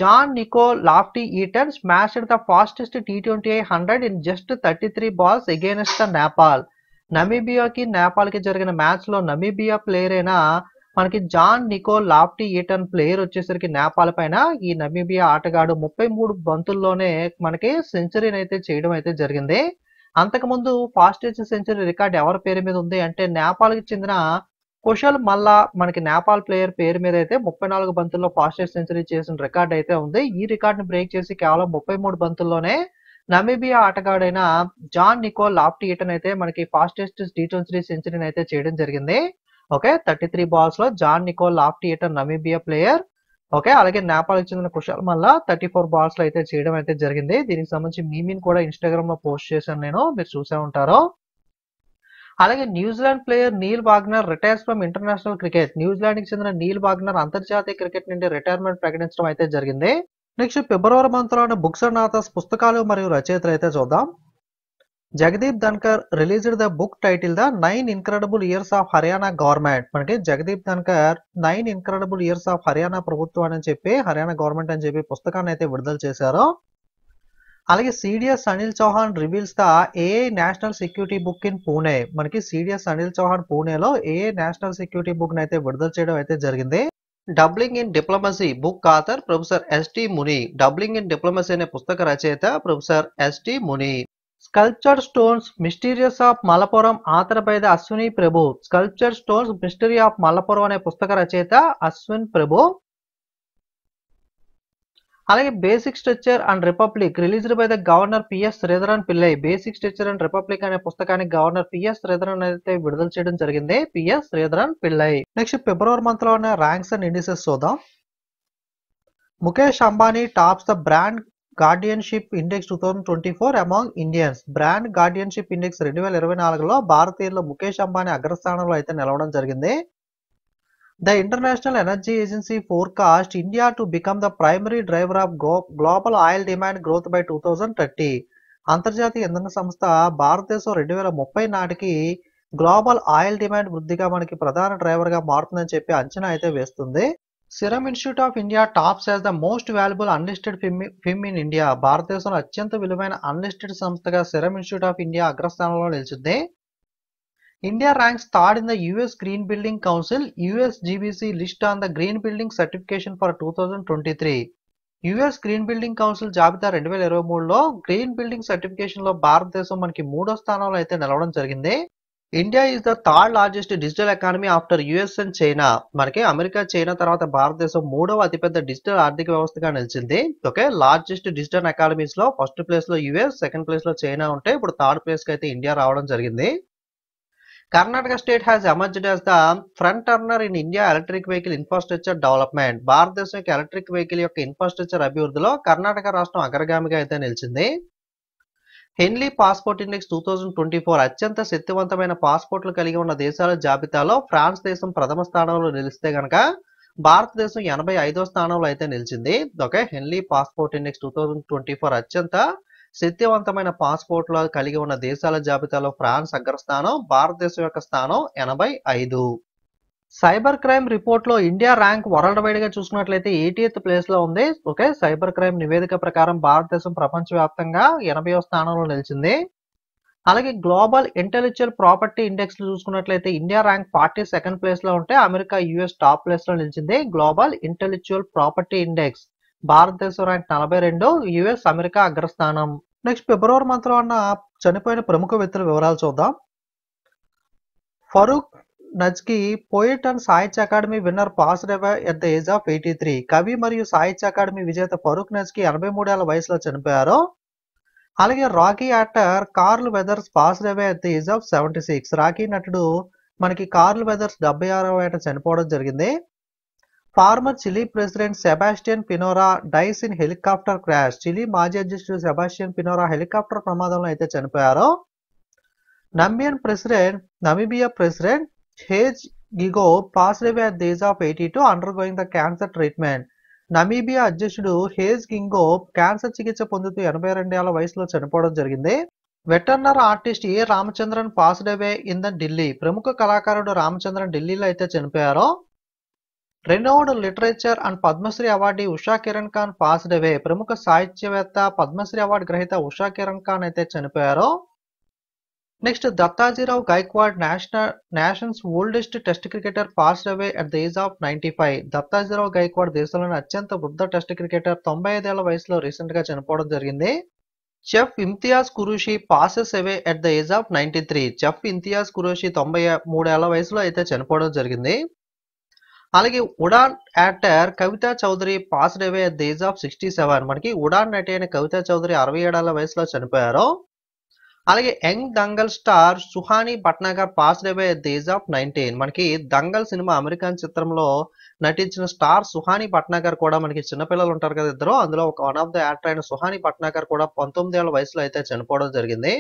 Jan Nicco Loftie Eaton smashed the fastest టీ20 100 in just 33 balls against the Nepal. నమీబియాకి నేపాల్కి జరిగిన మ్యాచ్ లో నమీబియా ప్లేయర్ అయిన మనకి Jan Nicco Loftie Eaton player వచ్చేసరికి నేపాల్ పైన ఈ నమీబియా ఆటగాడు 33 బంతుల్లోనే మనకి సెంచరీని అయితే చేయడం అయితే జరిగింది. అంతకుముందు ఫాస్టెస్ట్ సెంచరీ రికార్డ్ ఎవరి పేరు మీద ఉంది అంటే నేపాల్కి చెందిన కుశల్ మల్లా మనకి నేపాల్ ప్లేయర్ పేరు మీద అయితే 34 బంతుల్లో ఫాస్టెస్ట్ సెంచరీ చేసిన రికార్డ్ అయితే ఉంది. ఈ రికార్డ్ ని బ్రేక్ చేసి కేవలం 33 బంతుల్లోనే నమీబియా ఆటగాడైన జాన్ నికో లాఫ్టీ ఈటన్ అయితే మనకి ఫాస్టెస్ట్ టీ20 సెంచరీని అయితే చేయడం జరిగింది. ఓకే, 33 balls లో Jan Nicco Loftie Eaton Namibia player. Okay, అలాగే నేపాల్కి చెందిన కుశల్ మల్లా 34 balls లో అయితే చేయడం అయితే జరిగింది. దీనికి సంబంధించి మీమిని కూడా ఇన్స్టాగ్రామ్ లో పోస్ట్ చేశాను నేను, మీరు చూసే ఉంటారు. అలాగే New Zealand player Neil Wagner retires from international cricket. New Zealand కి చెందిన నీల్ వాగ్నర్ అంతర్జాతీయ క్రికెట్ నుండి రిటైర్మెంట్ ప్రకటించడం అయితే జరిగింది. నెక్స్ట్ ఫిబ్రవరి మంత్ లోని బుక్స్ అండ్ ఆథర్స్ పుస్తకాలు మరియు రచయితలు అయితే చూద్దాం. Jagdeep Dhankhar released the book title the 9 incredible years of Haryana government. మనకి Jagdeep Dhankhar 9 incredible years of Haryana ప్రభుత్వం అని చెప్పి, హర్యానా గవర్నమెంట్ అని చెప్పి పుస్తకాన్ని అయితే విడుదల చేశారు. అలాగే CDS Anil Chauhan reveals the AI national security book in Pune. మనకి సిడిఎస్ అనిల్ చౌహాన్ పూణేలో ఏఐ నేషనల్ సెక్యూరిటీ బుక్ అయితే విడుదల చేయడం అయితే జరిగింది. Dabbling in diplomacy book author professor ST Muni. Dabbling in diplomacy అనే పుస్తక రచయిత professor ST Muni. Sculptured stones mysterious of Malappuram author by the Ashwini Prabhu. Sculptured stones mystery of Malappuram అనే పుస్తక రచయిత అశ్విన్ ప్రభు. అలాగే basic structure and republic released by the governor PS Sreedharan Pillai. Basic structure and republic అనే పుస్తకాన్ని governor PS Sreedharan అయితే విడుదల చేయడం జరిగింది. పిఎస్ శ్రీధరన్ పిల్లై. నెక్స్ట్ ఫిబ్రవరి మంత్ లో ఉన్న ర్యాంక్స్ అండ్ ఇండిసెస్ చూద్దాం. Mukesh Ambani tops the brand guardianship index 2024 among Indians. Brand guardianship index 2024లో భారతీయుల్లో ముఖేష్ అంబానీ అగ్రస్థానంలో అయితే నిలవడం జరిగింది. The international energy agency forecast India to become the primary driver of global oil demand growth by 2030. అంతర్జాతీయ ఇంధన సంస్థ భారతదేశం 2030 నాటికి గ్లోబల్ ఆయిల్ డిమాండ్ వృద్ధిగా మనకి ప్రధాన డ్రైవర్ గా మారుతుందని చెప్పి అంచనా అయితే వేస్తుంది. Serum institute of India tops as the most valuable unlisted firm in India. భారతదేశంలో అత్యంత విలువైన అన్లిస్టెడ్ సంస్థగా సిరం ఇన్స్టిట్యూట్ ఆఫ్ ఇండియా అగ్రస్థానంలో నిలిచింది. India ranks third in the US green building council USGBC list on the green building certification for 2023. US green building council జాబితా 2023లో green building certification లో భారతదేశం మనకి 3వ స్థానంలో అయితే నిలవడం జరిగింది. India is the third largest digital economy after US and China. మనకి అమెరికా, చైనా తర్వాత భారతదేశం 3వ అతిపెద్ద డిజిటల్ ఆర్థిక వ్యవస్థగా నిలిచింది. ఓకే, లార్జెస్ట్ డిజిటల్ ఎకానమీస్ లో ఫస్ట్ ప్లేస్ లో యుఎస్, సెకండ్ ప్లేస్ లో చైనా ఉంటే ఇప్పుడు థర్డ్ ప్లేస్ కి అయితే ఇండియా రావడం జరిగింది. Karnataka state has emerged as the front runner in India electric vehicle infrastructure development. భారతదేశం యొక్క ఎలక్ట్రిక్ వెహికల్ యొక్క ఇన్ఫ్రాస్ట్రక్చర్ అభివృద్ధిలో కర్ణాటక రాష్ట్రం అగ్రగామిగా అయితే నిలిచింది. హెన్లీ పాస్పోర్ట్ ఇండెక్స్ 2024 అత్యంత శక్తివంతమైన పాస్పోర్ట్లు కలిగి ఉన్న దేశాల జాబితాలో ఫ్రాన్స్ దేశం ప్రథమ స్థానంలో నిలిస్తే గనక భారతదేశం 85వ స్థానంలో అయితే నిలిచింది. ఓకే, హెన్లీ పాస్పోర్ట్ ఇండెక్స్ 2024 అత్యంత శక్తివంతమైన పాస్పోర్ట్లు కలిగి ఉన్న దేశాల జాబితాలో ఫ్రాన్స్ అగ్రస్థానం, భారతదేశం యొక్క స్థానం 85. సైబర్ క్రైమ్ రిపోర్ట్ లో ఇండియా ర్యాంక్ వరల్డ్ వైడ్ గా చూసుకున్నట్లయితే 80th ప్లేస్ లో ఉంది. ఓకే, సైబర్ క్రైమ్ నివేదిక ప్రకారం భారతదేశం ప్రపంచవ్యాప్తంగా 80వ స్థానంలో నిలిచింది. అలాగే గ్లోబల్ ఇంటెలెక్చువల్ ప్రాపర్టీ ఇండెక్స్ చూసుకున్నట్లయితే ఇండియా ర్యాంక్ 42nd ప్లేస్ లో ఉంటే అమెరికా యుఎస్ టాప్ ప్లేస్ లో నిలిచింది. గ్లోబల్ ఇంటెలెక్చువల్ ప్రాపర్టీ ఇండెక్స్ భారతదేశం ర్యాంక్ 42, యుఎస్ అమెరికా అగ్రస్థానం. నెక్స్ట్ ఫిబ్రవరి మంత్ లో ఉన్న చనిపోయిన ప్రముఖ వ్యక్తుల వివరాలు చూద్దాం. ఫరూక్ నజ్కి పోయిట్ అండ్ సాహిత్య academy winner passed away at the age of 83. కవి మరియు సాహిత్య అకాడమీ విజేత ఫరూక్ నజ్కి 83 ఏళ్ల వయసులో చనిపోయారు. అలాగే Rocky actor Carl Weathers passed away at the age of 76. Rocky నటుడు మనకి కార్ల్ వెదర్స్ 76వ ఏట చనిపోవడం జరిగింది. Former Chile president Sebastian Pinera dies in helicopter crash. Chile మాజీ అధ్యక్షుడు సెబాస్టియన్ పినోరా హెలికాప్టర్ ప్రమాదంలో అయితే చనిపోయారు. నమీబియా ప్రెసిడెంట్ హేజ్ గిగో passed away at the age of 82 undergoing the cancer treatment. Namibia అధ్యక్షుడు హేజ్ గింగో క్యాన్సర్ చికిత్స పొందుతూ 82 ఏళ్ల వయసులో చనిపోవడం జరిగింది. Veteran artist A Ramachandran passed away in the Delhi. ప్రముఖ కళాకారుడు రామచంద్రన్ ఢిల్లీలో అయితే చనిపోయారు. Renowned literature and Padma Shri awardee Usha Kiran Khan passed away. ప్రముఖ సాహిత్యవేత్త పద్మశ్రీ అవార్డు గ్రహీత ఉషా కిరణ్ ఖాన్ అయితే చనిపోయారు. Next Dattajirao Gaekwad nation's oldest test cricketer passed away at the age of 95. Dattajirao Gaekwad దేశంలోని అత్యంత వృద్ధ టెస్ట్ క్రికెటర్ 95 ఏళ్ల వయసులో రీసెంట్ గా చనిపోవడం జరిగింది. Chef Imtiaz Qureshi passes away at the age of 93. Chef Imtiaz Qureshi 93 ఏళ్ల వయసులో అయితే చనిపోవడం జరిగింది. అలాగే Udaan actor Kavita Chaudhary passed away at the age of 67. మనకి ఉడాన్ నటి అయిన కవితా చౌదరి 67 ఏళ్ల వయసులో చనిపోయారు. అలాగే young Dangal star Suhani Bhatnagar passed away at the age of 19. మనకి దంగల్ సినిమా అమెరికన్ చిత్రంలో నటించిన స్టార్ సుహానీ భట్నాగర్ కూడా మనకి చిన్నపిల్లలు ఉంటారు కదా ఇద్దరు, అందులో ఒక వన్ ఆఫ్ ద యాక్టర్ అయిన సుహానీ భట్నాగర్ కూడా 19 ఏళ్ల వయసులో అయితే చనిపోవడం జరిగింది.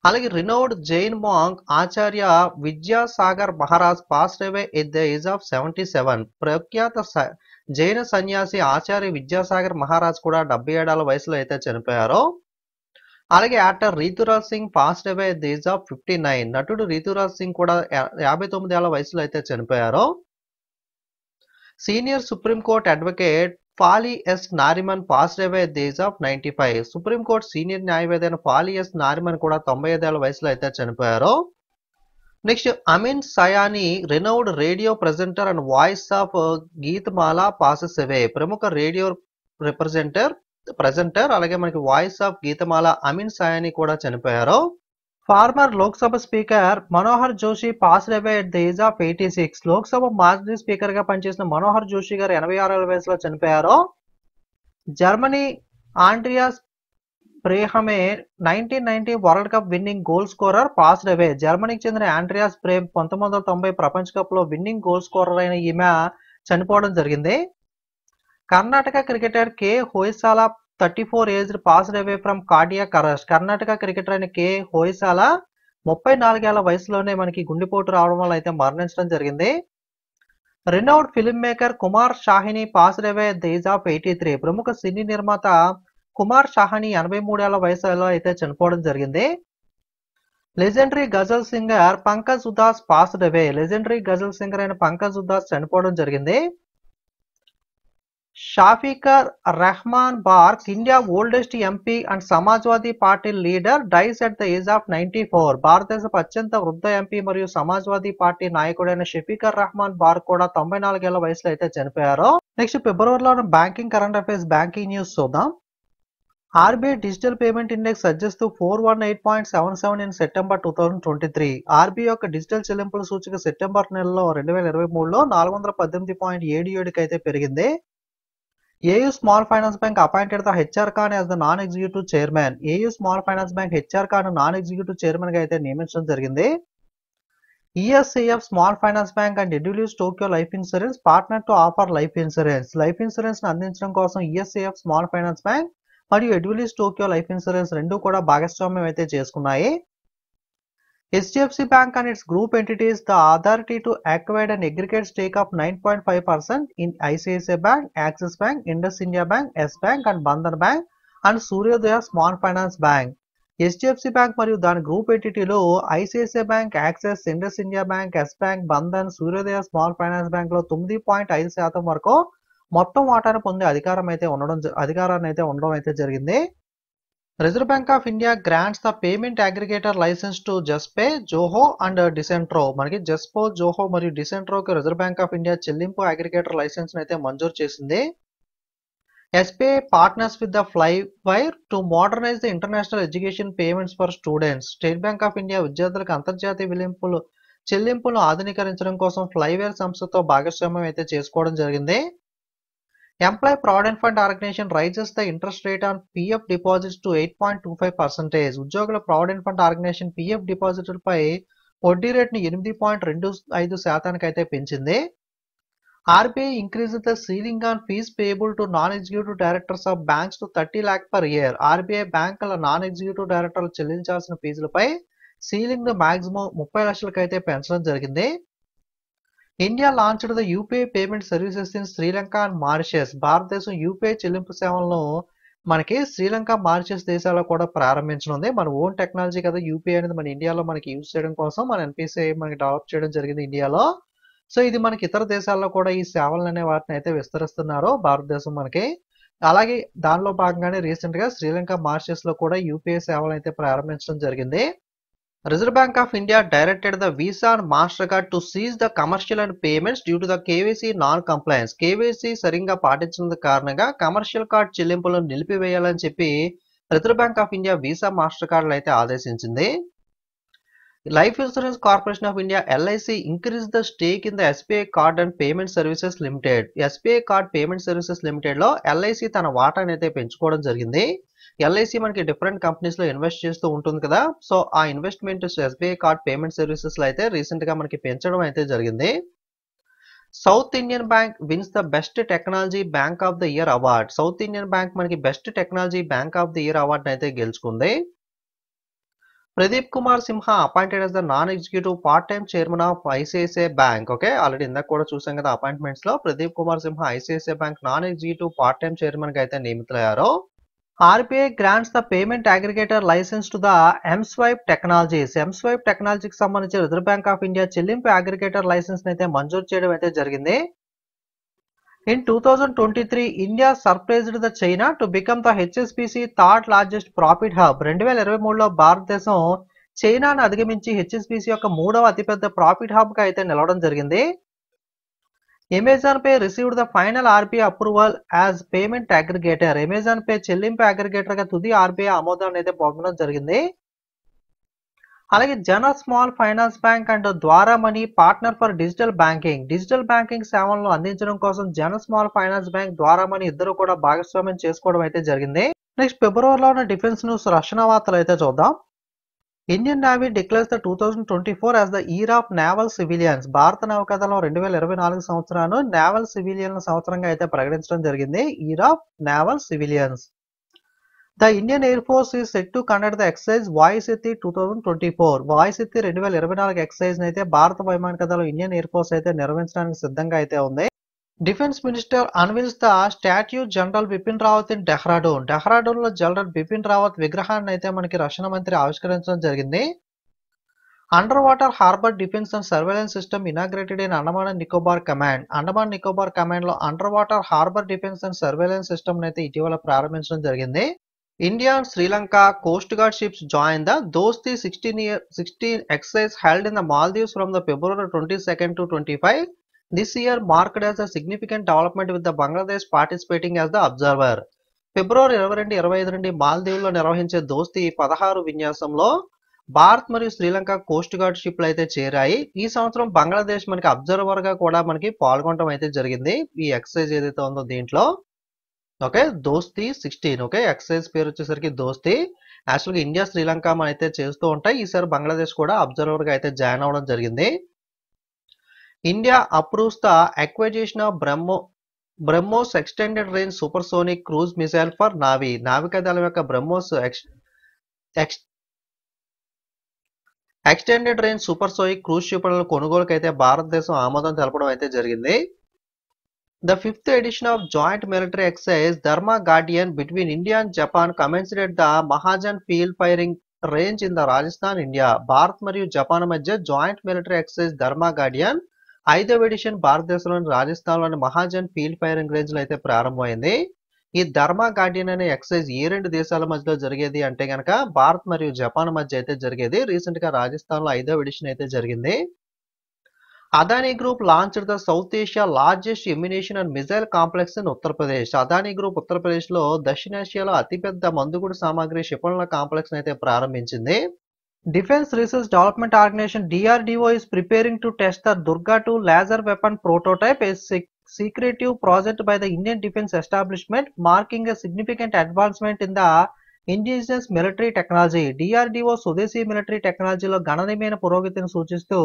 అలాగే renowned Jain monk Acharya Vidyasagar Maharaj passed away at the age of 77. ప్రఖ్యాత జైన సన్యాసి ఆచార్య విద్యాసాగర్ మహారాజ్ కూడా 77 ఏళ్ల వయసులో అయితే చనిపోయారు. అలాగే actor Rituraj Singh passed away at the age of 59. నటుడు రీతురాజ్ సింగ్ కూడా 59 ఏళ్ల వయసులో అయితే చనిపోయారు. Senior supreme court advocate Fali S Nariman passed away at the age of 95. Supreme court senior న్యాయవాది అయిన ఫాలీ ఎస్ నారిమన్ కూడా 95 ఏళ్ల వయసులో అయితే చనిపోయారు. Next Amin Sayani renowned radio presenter and voice of Geetmala passes away. ప్రముఖ రేడియో ప్రెజెంటర్ అలాగే మనకి వాయిస్ ఆఫ్ గీతమాల అమిన్ సయానీ కూడా చనిపోయారు. Former Lok Sabha speaker Manohar Joshi passed away at the age of 86. Lok Sabha మాజీ స్పీకర్ గా పనిచేసిన మనోహర్ జోషి గారు 86 ఏళ్ల వయసులో చనిపోయారు. Germany Andreas Brehme 1990 world cup winning goal scorer passed away. జర్మనీకి చెందిన ఆండ్రియాస్ బ్రేమ్ 1990 ప్రపంచ కప్ లో విన్నింగ్ గోల్ స్కోరర్ అయిన ఈమె చనిపోవడం జరిగింది. Karnataka cricketer K Hoysala 34 aged passed away from cardiac arrest. Karnataka cricketer అయిన కే హోయసాల 34 ఏళ్ల వయసులోనే మనకి గుండెపోటు రావడం వల్ల అయితే మరణించడం జరిగింది. Renowned film maker Kumar Shahini passed away at the age of 83. ప్రముఖ సినీ నిర్మాత కుమార్ షాహిని 83 ఏళ్ల వయసులో అయితే చనిపోవడం జరిగింది. Legendary ghazal singer Pankaj Udhas passed away. Legendary ghazal singer అయిన పంకజ్ ఉదాస్ చనిపోవడం జరిగింది. Shafiqur Rahman Barq India oldest MP and Samajwadi party leader dies at the age of 94. భారతదేశపు అత్యంత వృద్ధ ఎంపీ మరియు సమాజ్వాదీ పార్టీ నాయకుడైన షఫీకర్ రెహమాన్ బార్క్ కూడా 94 ఏళ్ల వయసులో అయితే చనిపోయారు. నెక్స్ట్ ఫిబ్రవరిలో banking current affairs banking news చూద్దాం. RBI digital payment index suggest 418.77 in September 2023. RBI యొక్క డిజిటల్ చెల్లింపుల సూచిక సెప్టెంబర్ నెలలో 2023లో 418.77కి అయితే పెరిగింది. AU Small Finance Bank appointed the HR Khan as the non-executive chairman. AU Small Finance Bank HR Khan non-executive chairman గా అయితే నియమించడం జరిగింది. ESCF Small Finance Bank and Edulis Tokyo Life Insurance partner to offer life insurance. Life insurance అందించడం కోసం ESCF Small Finance Bank మరియు Edulis Tokyo Life Insurance రెండు కూడా భాగస్వామ్యం అయితే చేసుకున్నాయి. HDFC Bank and its group entities the authority to acquire an aggregate stake of 9.5% in ICICI Bank, Axis Bank, Indus India Bank, S Bank and Bandhan Bank and Suryodaya Small Finance Bank. HDFC bank మరియు దాని group ఎంటిటీలు ICICI bank, Axis, IndusInd bank, Yes bank, Bandhan, Suryoday small finance bank లో 9.5% వరకు మొత్తం వాటాను పొందే అధికారాన్ని అయితే ఉండడం అయితే జరిగింది. Reserve bank of India grants the payment aggregator licence to Juspay, Zoho and Decentro. మనకి జస్పో, జోహో మరియు డిసెంట్రోకి రిజర్వ్ బ్యాంక్ ఆఫ్ ఇండియా చెల్లింపు అగ్రిగేటర్ లైసెన్స్ అయితే మంజూరు చేసింది. SBI partners with the Flywire to modernize the international education payments for students. State bank of India విద్యార్థులకు అంతర్జాతీయ చెల్లింపులను ఆధునీకరించడం కోసం ఫ్లైవేర్ సంస్థతో భాగస్వామ్యం అయితే చేసుకోవడం జరిగింది. Employee provident fund organisation raises the interest rate on PF deposits to 8.25%. ఉద్యోగుల ప్రావిడెంట్ ఫండ్ ఆర్గనైజేషన్ పిఎఫ్ డిపాజిట్లపై వడ్డీ రేటును 8.25% అయితే పెంచింది. RBI increases the ceiling on fees payable to non-executive directors of banks to 30 lakh per year. RBI బ్యాంకుల non executive డైరెక్టర్లు చెల్లించాల్సిన ఫీజులపై ceiling maximum 30 లక్షలకు అయితే పెంచడం జరిగింది. India launched the UPI payment services in Sri Lanka and Mauritius. భారతదేశం యూపీఐ చెల్లింపు సేవలను మనకి శ్రీలంక, మారిషస్ దేశాల్లో కూడా ప్రారంభించనుంది. మన ఓన్ టెక్నాలజీ కదా యూపీఐ అనేది మన ఇండియాలో మనకి యూజ్ చేయడం కోసం మన ఎన్పిసిఐ మనకి డెవలప్ చేయడం జరిగింది ఇండియాలో. సో ఇది మనకి ఇతర దేశాల్లో కూడా ఈ సేవలు అనే వాటిని అయితే విస్తరిస్తున్నారు భారతదేశం మనకి. అలాగే దానిలో భాగంగానే రీసెంట్ గా శ్రీలంక, మారిషస్ లో కూడా యూపీఐ సేవలు అయితే ప్రారంభించడం జరిగింది. Reserve bank of India directed the visa and master card to seize the commercial and payments due to the KYC non complains. KYC సరిగ్గా పాటించిన కారణంగా కమర్షియల్ కార్డ్ చెల్లింపులను నిలిపివేయాలని చెప్పి reserve bank of India visa, master కార్డులు అయితే ఆదేశించింది. Life Insurance Corporation of India LIC increased the stake in the SBI Card and Payment Services Limited. SBI Card Payment Services Limited లో LIC తన వాటాను అయితే పెంచుకోవడం జరిగింది. LIC మనకి డిఫరెంట్ కంపెనీస్ లో ఇన్వెస్ట్ చేస్తూ ఉంటుంది కదా. సో ఆ investment SBI card payment services లో అయితే రీసెంట్ గా మనకి పెంచడం అయితే జరిగింది. South Indian bank wins the best technology bank of the year award. South Indian bank మనకి best technology bank of the year award అయితే గెలుచుకుంది. Pradeep Kumar Sinha appointed as the non-executive part-time chairman of ICICI Bank. Okay, already ఇందాక కూడా చూసాం కదా appointments లో. Pradeep Kumar Sinha ICICI Bank non executive part-time chairman గా అయితే నియమితులయ్యారు. RBI grants the payment aggregator licence to the Mswipe technologies. Mswipe టెక్నాలజీకి సంబంధించి రిజర్వ్ బ్యాంక్ ఆఫ్ ఇండియా చెల్లింపు అగ్రిగేటర్ లైసెన్స్ అయితే మంజూరు చేయడం అయితే జరిగింది. In 2023, India surpassed the China to become the HSBC third largest profit hub. 2023లో భారతదేశం చైనాను అధిగమించి HSBC యొక్క 3వ అతిపెద్ద ప్రాఫిట్ హబ్ గా అయితే నిలవడం జరిగింది. Amazon pay received the final RBI approval as payment aggregator. Amazon pay చెల్లింపు అగ్రిగేటర్ గా తుది RBI ఆమోదాన్ని అయితే పొందడం జరిగింది. అలాగే జన స్మాల్ ఫైనాన్స్ బ్యాంక్ అండ్ ద్వారా money partner for digital banking. Digital banking సేవలను అందించడం కోసం జన స్మాల్ ఫైనాన్స్ బ్యాంక్, ద్వారా మనీ ఇద్దరు కూడా భాగస్వామ్యం చేసుకోవడం అయితే జరిగింది. నెక్స్ట్ ఫిబ్రవరిలో ఉన్న డిఫెన్స్ న్యూస్ రక్షణ వార్తలు అయితే చూద్దాం. Indian navy declares the 2024 as the year of naval civilians. భారత నౌకాదళం 2024 సంవత్సరాన్ని నేవల్ సివిలియన్ల సంవత్సరంగా అయితే ప్రకటించడం జరిగింది. Year of naval civilians. The Indian Air Force is set to conduct the exercise Vayu-Siddhi 2024. Vayu-Siddhi 2024 excise అయితే భారత వైమానిక దళం ఇండియన్ ఎయిర్ ఫోర్స్ అయితే నిర్వహించడానికి సిద్ధంగా అయితే ఉంది. Defence minister unveils the statue general Bipin Rawat in Dehradun. Dehradun లో జనరల్ బిపిన్ రావత్ విగ్రహాన్ని అయితే మనకి రక్షణ మంత్రి ఆవిష్కరించడం జరిగింది. Under water harbour defence and surveillance system inaugurated in Andaman and Nicobar command. Andaman Nicobar command లో under water harbour defence and surveillance system అయితే ఇటీవల ప్రారంభించడం జరిగింది. India and Sri Lanka Coast Guard ships joined the Dosti 16 exercise held in the Maldives from the February 22nd to 25. This year marked as a significant development with the Bangladesh participating as the observer. ఫిబ్రవరి 22-25 నుండి మాల్దీవ్లో నిర్వహించే దోస్తీ 16 విన్యాసంలో భారత్ మరియు Sri Lanka coast guard షిప్లు అయితే చేరాయి. ఈ సంవత్సరం బంగ్లాదేశ్ మనకి observer గా కూడా మనకి పాల్గొనడం అయితే జరిగింది ఈ ఎక్సైజ్ ఏదైతే ఉందో దీంట్లో. ఓకే, దోస్తీ 16. ఓకే, ఎక్సైజ్ పేరు వచ్చేసరికి దోస్తీ. యాక్చువల్గా ఇండియా, శ్రీలంక మనం అయితే చేస్తూ ఉంటాయి. ఈసారి బంగ్లాదేశ్ కూడా అబ్జర్వర్ గా అయితే జాయిన్ అవ్వడం జరిగింది. India approves the acquisition of BrahMos extended range supersonic cruise missile for navy. నావికాదళం యొక్క BrahMos extended range supersonic cruise క్షిపణుల కొనుగోలుకు అయితే భారతదేశం ఆమోదం తెలపడం అయితే జరిగింది. The fifth edition of joint military exercise Dharma Guardian between India and Japan commenced at the Mahajan field firing range in the Rajasthan, India. Bharat మరియు జపాన్ మధ్య జాయింట్ మిలిటరీ ఎక్సర్సైజ్ ధర్మా గార్డియన్ 5వ ఎడిషన్ భారతదేశంలోని రాజస్థాన్లోని మహాజన్ ఫీల్డ్ ఫైరింగ్ రేంజ్ లో అయితే ప్రారంభమైంది. ఈ ధర్మా Guardian అనే ఎక్సర్సైజ్ ఏ రెండు దేశాల మధ్యలో జరిగేది అంటే గనక భారత్ మరియు జపాన్ మధ్య అయితే జరిగేది. రీసెంట్ గా రాజస్థాన్ లో 5వ ఎడిషన్ అయితే జరిగింది. Adani Group launched the South Asia largest ammunition and missile complex in Uttar Pradesh. Adani Group Uttar Pradesh లో దక్షిణాసియాలో అతిపెద్ద మందుగుడు సామాగ్రి క్షిపణుల కాంప్లెక్స్ అయితే ప్రారంభించింది. Defense Research Development Organization DRDO is preparing to test the Durga 2 laser weapon prototype, a secretive project by the Indian Defense Establishment, marking a significant advancement in the indigenous military technology. DRDO స్వదేశీ military టెక్నాలజీలో గణనీయమైన పురోగతిని సూచిస్తూ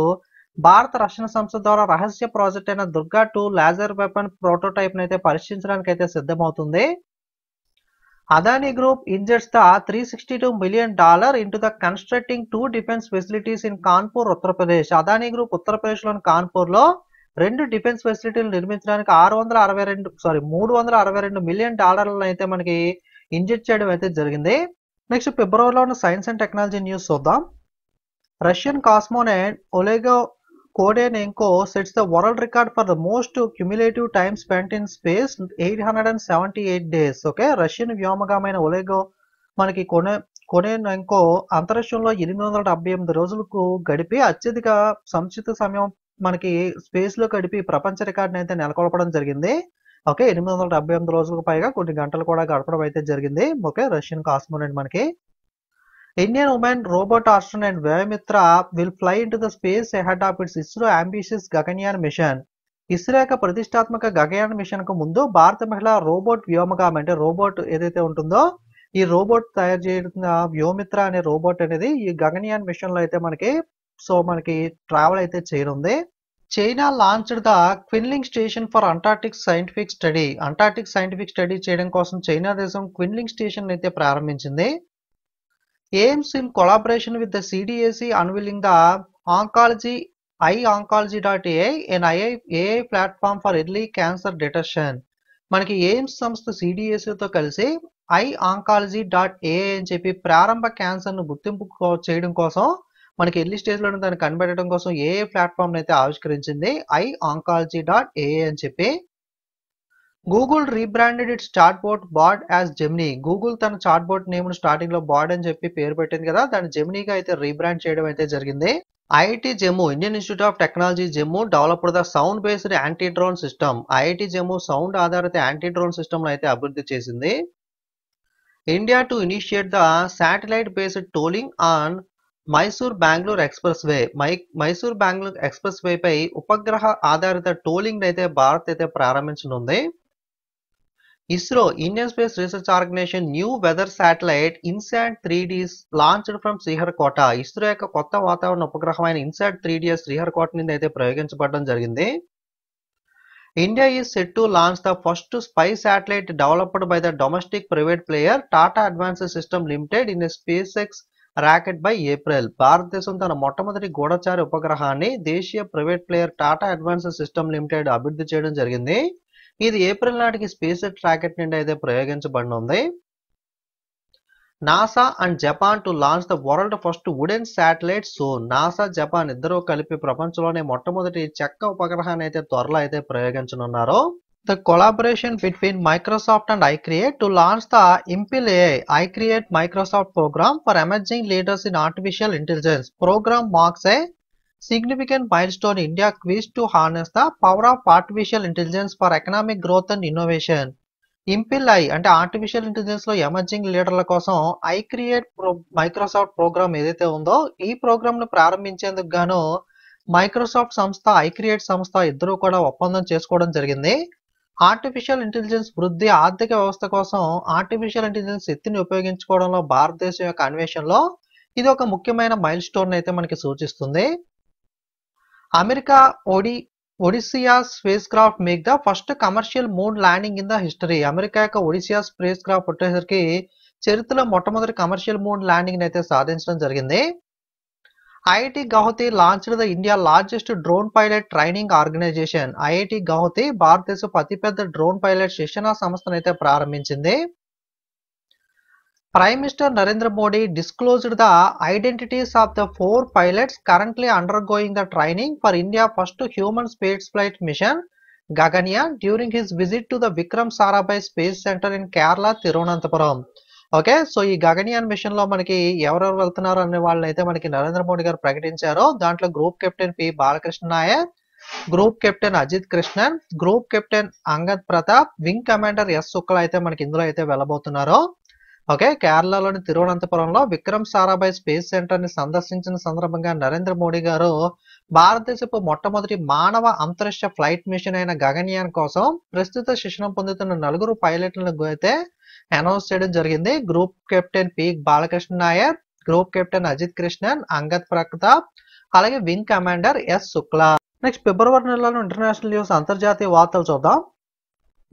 భారత రక్షణ సంస్థ ద్వారా రహస్య ప్రాజెక్ట్ అయిన దుర్గా 2 లేజర్ వెపన్ ప్రోటోటైప్ అయితే పరీక్షించడానికి అయితే సిద్ధమవుతుంది. Adani group injects the $362 million into the constructing 2 defense facilities in Kanpur Uttar Pradesh. Adani group ఉత్తరప్రదేశ్లోని కాన్పూర్ లో 2 డిఫెన్స్ ఫెసిలిటీలు నిర్మించడానికి $362 million అయితే మనకి ఇంజెక్ట్ చేయడం అయితే జరిగింది. నెక్స్ట్ ఫిబ్రవరిలో ఉన్న సైన్స్ అండ్ టెక్నాలజీ న్యూస్ చూద్దాం. Russian cosmonaut Oleg Kodenenko sets the world record for the most cumulative time spent in space, 878 days. Okay, Russian వ్యోమగామైన ఒలెగో మనకి కొడెనెంకో అంతరిక్షంలో 878 రోజులకు గడిపి అత్యధిక సంచిత సమయం మనకి స్పేస్ లో గడిపి ప్రపంచ రికార్డుని అయితే నెలకొల్పడం జరిగింది. ఓకే, 878 రోజులకు పైగా కొన్ని గంటలు కూడా గడపడం అయితే జరిగింది. ఓకే, రష్యన్ కాస్మోనైట్ మనకి. Indian woman robot astronaut Vyamitra will fly into the space ahead of its ISRO ambitious Gaganyaan mission. ISRO యొక్క ప్రతిష్టాత్మక గగయాన్ మిషన్ కు ముందు భారత మహిళ రోబోట్ వ్యోమగామి అంటే రోబోట్ ఏదైతే ఉంటుందో ఈ రోబోట్ తయారు చేసిన వ్యోమిత్ర అనే రోబోట్ అనేది ఈ గగనయాన్ మిషన్ లో అయితే మనకి ట్రావెల్ అయితే చేయనుంది. China launched the Qinling station for Antarctic scientific study. Antarctic scientific study చేయడం కోసం చైనా దేశం క్విన్లింగ్ స్టేషన్ అయితే ప్రారంభించింది. AIIMS in collaboration with the CDAC unveiling the iOncology.ai, an AI platform for early cancer detection. మనకి AIIMS సంస్థ CDAC తో కలిసి iOncology.ai అని చెప్పి ప్రారంభ క్యాన్సర్ ను గుర్తింపు చేయడం కోసం మనకి ఎర్లీ స్టేజ్ లో దాన్ని కనిపెట్టడం కోసం AI ప్లాట్ఫామ్ అయితే ఆవిష్కరించింది iOncology.ai అని చెప్పి. Google rebranded its chatbot Bard as Gemini. Google తన చాట్బోట్ నేమ్ స్టార్టింగ్ లో బాడ్ అని చెప్పి పేరు పెట్టింది కదా, దాన్ని జెమినీగా అయితే రీబ్రాండ్ చేయడం అయితే జరిగింది. IIT Jammu Indian institute of technology Jammu developed the sound based anti drone system. IIT Jammu sound ఆధారిత యాంటీ డ్రోన్ సిస్టమ్ అయితే అభివృద్ధి చేసింది. India to initiate the satellite based tolling on Mysore Bengaluru expressway. Mysore Bengaluru expressway పై ఉపగ్రహ ఆధారిత టోలింగ్ అయితే భారత్ అయితే ప్రారంభించనుంది. ISRO, Indian Space Research Organization, new weather satellite INSAT 3D is launched from Sriharikota. ISRO యొక్క కొత్త వాతావరణ ఉపగ్రహమైన INSAT 3D శ్రీహరికోట నుండి అయితే ప్రయోగించబడడం జరిగింది. India is set to launch the first spy satellite developed by the domestic private player Tata Advanced System Limited in a SpaceX rocket by April. భారతదేశం తన మొట్టమొదటి గూఢచారి ఉపగ్రహాన్ని దేశీయ private player Tata advanced system limited అభివృద్ధి చేయడం జరిగింది. ఇది ఏప్రిల్ నాటికి space X rocket నుండి అయితే ప్రయోగించబడనుంది. NASA and Japan to launch the world first wooden satellite soon. NASA Japan ఇద్దరూ కలిపి ప్రపంచంలోనే మొట్టమొదటి చెక్క ఉపగ్రహాన్ని అయితే త్వరలో అయితే ప్రయోగించనున్నారు. The collaboration between Microsoft and iCreate to launch the Impel AI iCreate Microsoft program for emerging leaders in artificial intelligence. Program marks a significant milestone in India quest to harness the power of artificial intelligence for economic growth and innovation. ఇంపిల్ ఐ అంటే artificial intelligence లో emerging లీడర్ల కోసం iCreate Microsoft programme ఏదైతే ఉందో ఈ programme ను ప్రారంభించేందుకు గాను మైక్రోసాఫ్ట్ సంస్థ iCreate సంస్థ ఇద్దరూ కూడా ఒప్పందం చేసుకోవడం జరిగింది. ఆర్టిఫిషియల్ ఇంటెలిజెన్స్ వృద్ధి ఆర్థిక వ్యవస్థ కోసం ఆర్టిఫిషియల్ ఇంటెలిజెన్స్ శక్తిని ఉపయోగించుకోవడంలో భారతదేశం యొక్క అన్వేషణలో ఇది ఒక ముఖ్యమైన మైల్ స్టోన్ అయితే మనకి సూచిస్తుంది. America Odysseus spacecraft make the first commercial moon landing in the history. America యొక్క ఒడిసియా స్పేస్ క్రాఫ్ట్ వచ్చేసరికి చరిత్రలో మొట్టమొదటి కమర్షియల్ మూన్ ల్యాండింగ్ అయితే సాధించడం జరిగింది. IIT Guwahati launched the India largest drone pilot training organisation. IIT Guwahati భారతదేశపు అతిపెద్ద డ్రోన్ పైలట్ శిక్షణ సంస్థను అయితే ప్రారంభించింది. Prime Minister Narendra Modi disclosed the identities of the 4 pilots currently undergoing the training for India's first human spaceflight mission, Gaganyaan, during his visit to the Vikram Sarabhai Space Center in Kerala, Thiruvananthapuram. Okay, so ఈ Gaganyaan machine లో మనకి ఎవరెవరు వెళ్తున్నారు అనే వాళ్ళని అయితే మనకి నరేంద్ర మోడీ గారు ప్రకటించారో దాంట్లో group captain P Balakrishna Nair, group captain Ajit Krishnan, group captain Angad Pratap, wing commander S Shukla అయితే మనకి ఇందులో అయితే వెళ్ళబోతున్నారు. ఓకే, కేరళలోని తిరువనంతపురంలో విక్రమ్ సారాభాయ్ స్పేస్ సెంటర్ ని సందర్శించిన సందర్భంగా నరేంద్ర మోడీ గారు భారతదేశపు మొట్టమొదటి మానవ అంతరిక్ష ఫ్లైట్ మిషన్ అయిన గగన్యాన్ కోసం ప్రస్తుత శిక్షణ పొందుతున్న 4 పైలట్లను అయితే అనౌన్స్ చేయడం జరిగింది. Group captain P Balakrishna Nair, group captain Ajit Krishnan, Angad Pratap, అలాగే wing commander S Shukla. Next February నెలలో ఇంటర్నేషనల్ న్యూస్ అంతర్జాతీయ వార్తలు చూద్దాం.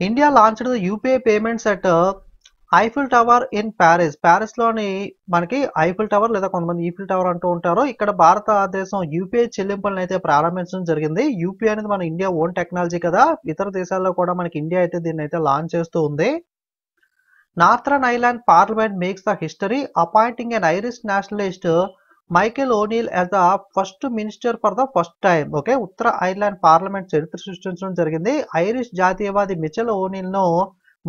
India launched UPI payments at Eiffel tower in Paris లోని మనకి ఐఫిల్ టవర్ లేదా కొంతమంది ఈఫిల్ టవర్ అంటూ ఉంటారు. ఇక్కడ భారతదేశం యూపీఐ చెల్లింపులను అయితే ప్రారంభించడం జరిగింది. యూపీఐ అనేది మన ఇండియా ఓన్ టెక్నాలజీ కదా, ఇతర దేశాల్లో కూడా మనకి ఇండియా అయితే దీన్ని అయితే లాంచ్ చేస్తూ ఉంది. Northern island parliament makes the history appointing an Irish nationalist Michelle O'Neill as the first minister for the first time. Okay, ఉత్తర ఐర్లాండ్ పార్లమెంట్ చరిత్ర సృష్టించడం జరిగింది. ఐరిష్ జాతీయవాది మిచెల్ ఓనీల్ ను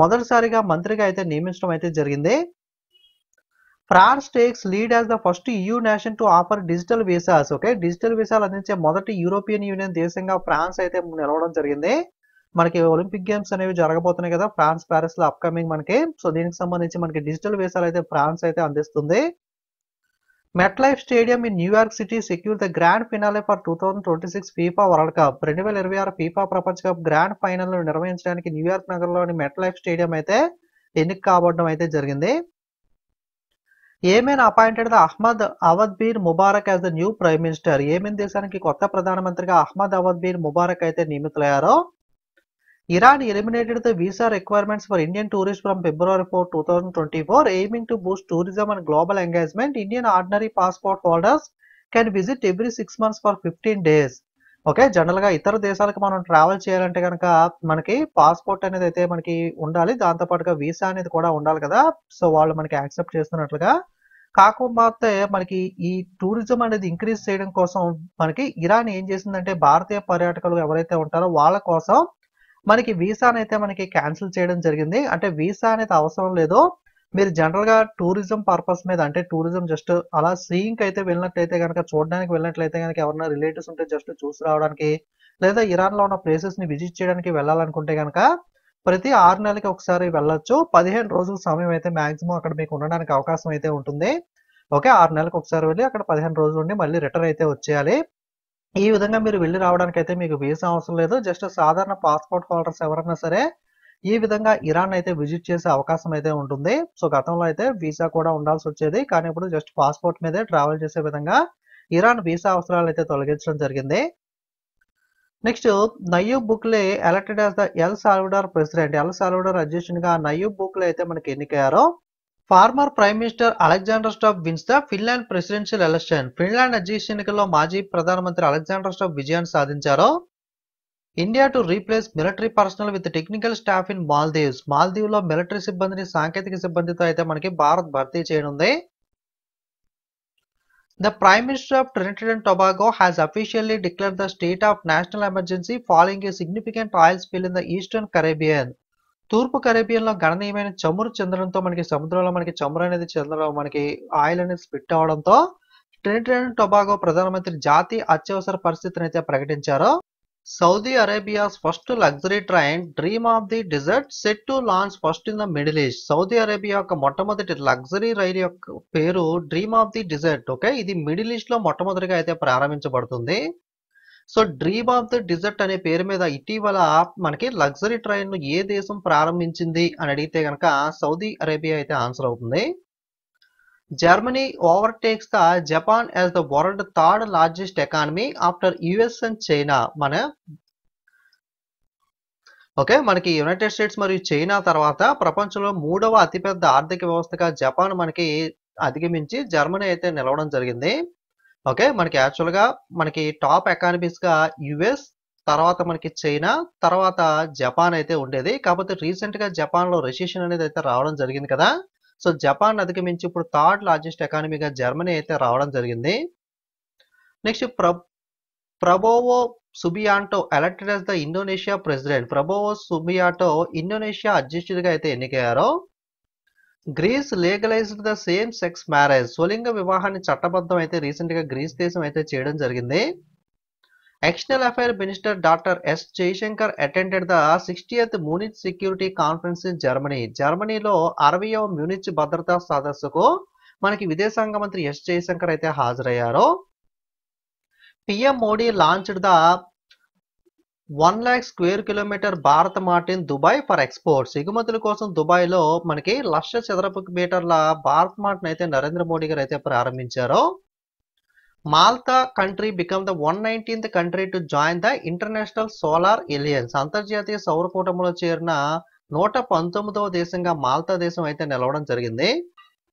మొదటిసారిగా మంత్రిగా అయితే నియమించడం అయితే జరిగింది. France takes lead as the first EU nation to offer digital visas. Okay, digital వీసాలు అందించే మొదటి యూరోపియన్ యూనియన్ దేశంగా ఫ్రాన్స్ అయితే నిలవడం జరిగింది. మనకి ఒలింపిక్ గేమ్స్ అనేవి జరగబోతున్నాయి కదా ఫ్రాన్స్ ప్యారిస్ లో అప్కమింగ్ మనకి. సో దీనికి సంబంధించి మనకి డిజిటల్ వీసాలు అయితే ఫ్రాన్స్ అయితే అందిస్తుంది. MetLife stadium in New York city secure the grand finale for 2026 FIFA world cup. 2026 FIFA ప్రపంచ కప్ గ్రాండ్ ఫైనల్ ను నిర్వహించడానికి న్యూయార్క్ నగరంలోని మెట్లైఫ్ స్టేడియం అయితే ఎన్నిక కాబడడం అయితే జరిగింది. Yemen appointed the Ahmed Awad bin Mubarak as the new prime minister. Yemen దేశానికి కొత్త ప్రధానమంత్రిగా అహ్మద్ అవద్ బీన్ ముబారక్ అయితే నియమితులయ్యారు. Iran eliminated the visa requirements for Indian tourist from February 4, 2024, aiming to boost tourism and global engagement. Indian ordinary passport holders can visit every 6 months for 15 days. Okay, general గా ఇతర దేశాలకు మనం travel చేయాలంటే కనుక మనకి passport అనేది అయితే మనకి ఉండాలి, దాంతో పాటుగా వీసా అనేది కూడా ఉండాలి కదా. సో వాళ్ళు మనకి యాక్సెప్ట్ చేస్తున్నట్లుగా. కాకపోతే మనకి ఈ టూరిజం అనేది ఇంక్రీజ్ చేయడం కోసం మనకి ఇరాన్ ఏం చేసిందంటే భారతీయ పర్యాటకులు ఎవరైతే ఉంటారో వాళ్ళ కోసం మనకి వీసాని అయితే మనకి క్యాన్సిల్ చేయడం జరిగింది. అంటే వీసా అనేది అవసరం లేదు, మీరు జనరల్ గా టూరిజం పర్పస్ మీద అంటే టూరిజం జస్ట్ అలా సీయింగ్ అయితే వెళ్ళినట్లయితే కనుక, చూడడానికి వెళ్ళినట్లయితే కనుక, ఎవరైనా రిలేటివ్స్ ఉంటే జస్ట్ చూసి రావడానికి లేదా ఇరాన్ లో ఉన్న ప్లేసెస్ ని విజిట్ చేయడానికి వెళ్ళాలనుకుంటే కనుక ప్రతి 6 నెలలకి ఒకసారి వెళ్ళొచ్చు. 15 రోజుల సమయం అయితే మాక్సిమం అక్కడ మీకు ఉండడానికి అవకాశం అయితే ఉంటుంది. ఓకే, 6 నెలలకు ఒకసారి వెళ్ళి అక్కడ 15 రోజులు ఉండి మళ్ళీ రిటర్న్ అయితే వచ్చేయాలి. ఈ విధంగా మీరు వెళ్ళి రావడానికి అయితే మీకు వీసా అవసరం లేదు. జస్ట్ సాధారణ పాస్పోర్ట్ హోల్డర్స్ ఎవరైనా సరే ఈ విధంగా ఇరాన్ అయితే విజిట్ చేసే అవకాశం అయితే ఉంటుంది. సో గతంలో అయితే వీసా కూడా ఉండాల్సి వచ్చేది, కానీ ఇప్పుడు జస్ట్ పాస్పోర్ట్ మీదే ట్రావెల్ చేసే విధంగా ఇరాన్ వీసా అవసరాలు అయితే తొలగించడం జరిగింది. Next Nayib Bukele elected as the El Salvador president. El Salvador అధ్యక్షునిగా నయూబ్ బుక్లే అయితే మనకి ఎన్నికయ్యారు. Former prime minister Alexander Stubb wins the Finland presidential election. Finland అధ్యక్ష ఎన్నికల్లో మాజీ ప్రధానమంత్రి అలెగ్జాండర్ స్టబ్ విజయాన్ని సాధించారు. India to replace military personnel with technical staff in Maldives. Maldive లో మిలిటరీ సిబ్బందిని సాంకేతిక సిబ్బందితో అయితే మనకి భారత్ భర్తీ చేయనుంది. The Prime Minister of Trinidad and Tobago has officially declared the state of national emergency following a significant oil spill in the Eastern Caribbean. తూర్పు Caribbean లో గణనీయమైన చమురు చెందడంతో మనకి సముద్రంలో మనకి చమురు అనేది చెందడం, మనకి ఆయిల్ అనేది స్పిట్ అవడంతో ట్రినిడాడ్ అండ్ టొబాగో ప్రధానమంత్రి జాతీయ అత్యవసర పరిస్థితిని అయితే ప్రకటించారు. Saudi Arabia's first luxury train dream of the desert set to launch first in the middle east. Saudi Arabia యొక్క మొట్టమొదటి లగ్జరీ రైలు యొక్క పేరు dream of the desert. Okay, ఇది మిడిల్ ఈస్ట్ లో మొట్టమొదటిగా అయితే ప్రారంభించబడుతుంది. So dream of the desert అనే పేరు మీద ఇటీవల మనకి లగ్జరీ ట్రైన్ ను ఏ దేశం ప్రారంభించింది అని అడిగితే కనుక సౌదీ అరేబియా అయితే ఆన్సర్ అవుతుంది. Germany overtakes the Japan as the world third largest economy after US and China. మనకి యునైటెడ్ స్టేట్స్ మరియు చైనా తర్వాత ప్రపంచంలో 3వ అతిపెద్ద ఆర్థిక వ్యవస్థగా జపాన్ మనకి అధిగమించి జర్మనీ అయితే నిలవడం జరిగింది. ఓకే, మనకి యాక్చువల్గా మనకి టాప్ ఎకానమీస్ గా యుఎస్, తర్వాత మనకి చైనా, తర్వాత జపాన్ అయితే ఉండేది. కాకపోతే రీసెంట్ గా జపాన్ లో రెసిషన్ అనేది అయితే రావడం జరిగింది కదా. సో జపాన్ అధిగమించి ఇప్పుడు థర్డ్ లార్జెస్ట్ ఎకానమీగా జర్మనీ అయితే రావడం జరిగింది. Next Prabowo Subianto elected as the Indonesia president. Prabowo Subianto Indonesia అధ్యక్షుడిగా అయితే ఎన్నికయ్యారు. Greece legalised the same sex marriage. స్వలింగ వివాహాన్ని చట్టబద్ధం అయితే రీసెంట్ గా గ్రీస్ దేశం అయితే చేయడం జరిగింది. External affair minister doctor S Jaishankar attended the 60th Munich security conference in Germany. జర్మనీలో 60వ మ్యూనిచ్ భద్రతా సదస్సుకు మనకి విదేశాంగ మంత్రి ఎస్ జయశంకర్ అయితే హాజరయ్యారు. PM Modi launched the 1 lakh square kilometer Bharat mart in Dubai for exports. ఎగుమతుల కోసం దుబాయ్ లో మనకి 1,00,000 చదరపు మీటర్ల భారత్ మార్ట్ అయితే నరేంద్ర మోడీ గారు అయితే ప్రారంభించారు. Malta country become the 119th country to join the international solar alliance. అంతర్జాతీయ సౌర కూటమిలో చేరిన 119వ దేశంగా మాల్తా దేశం అయితే నిలవడం జరిగింది.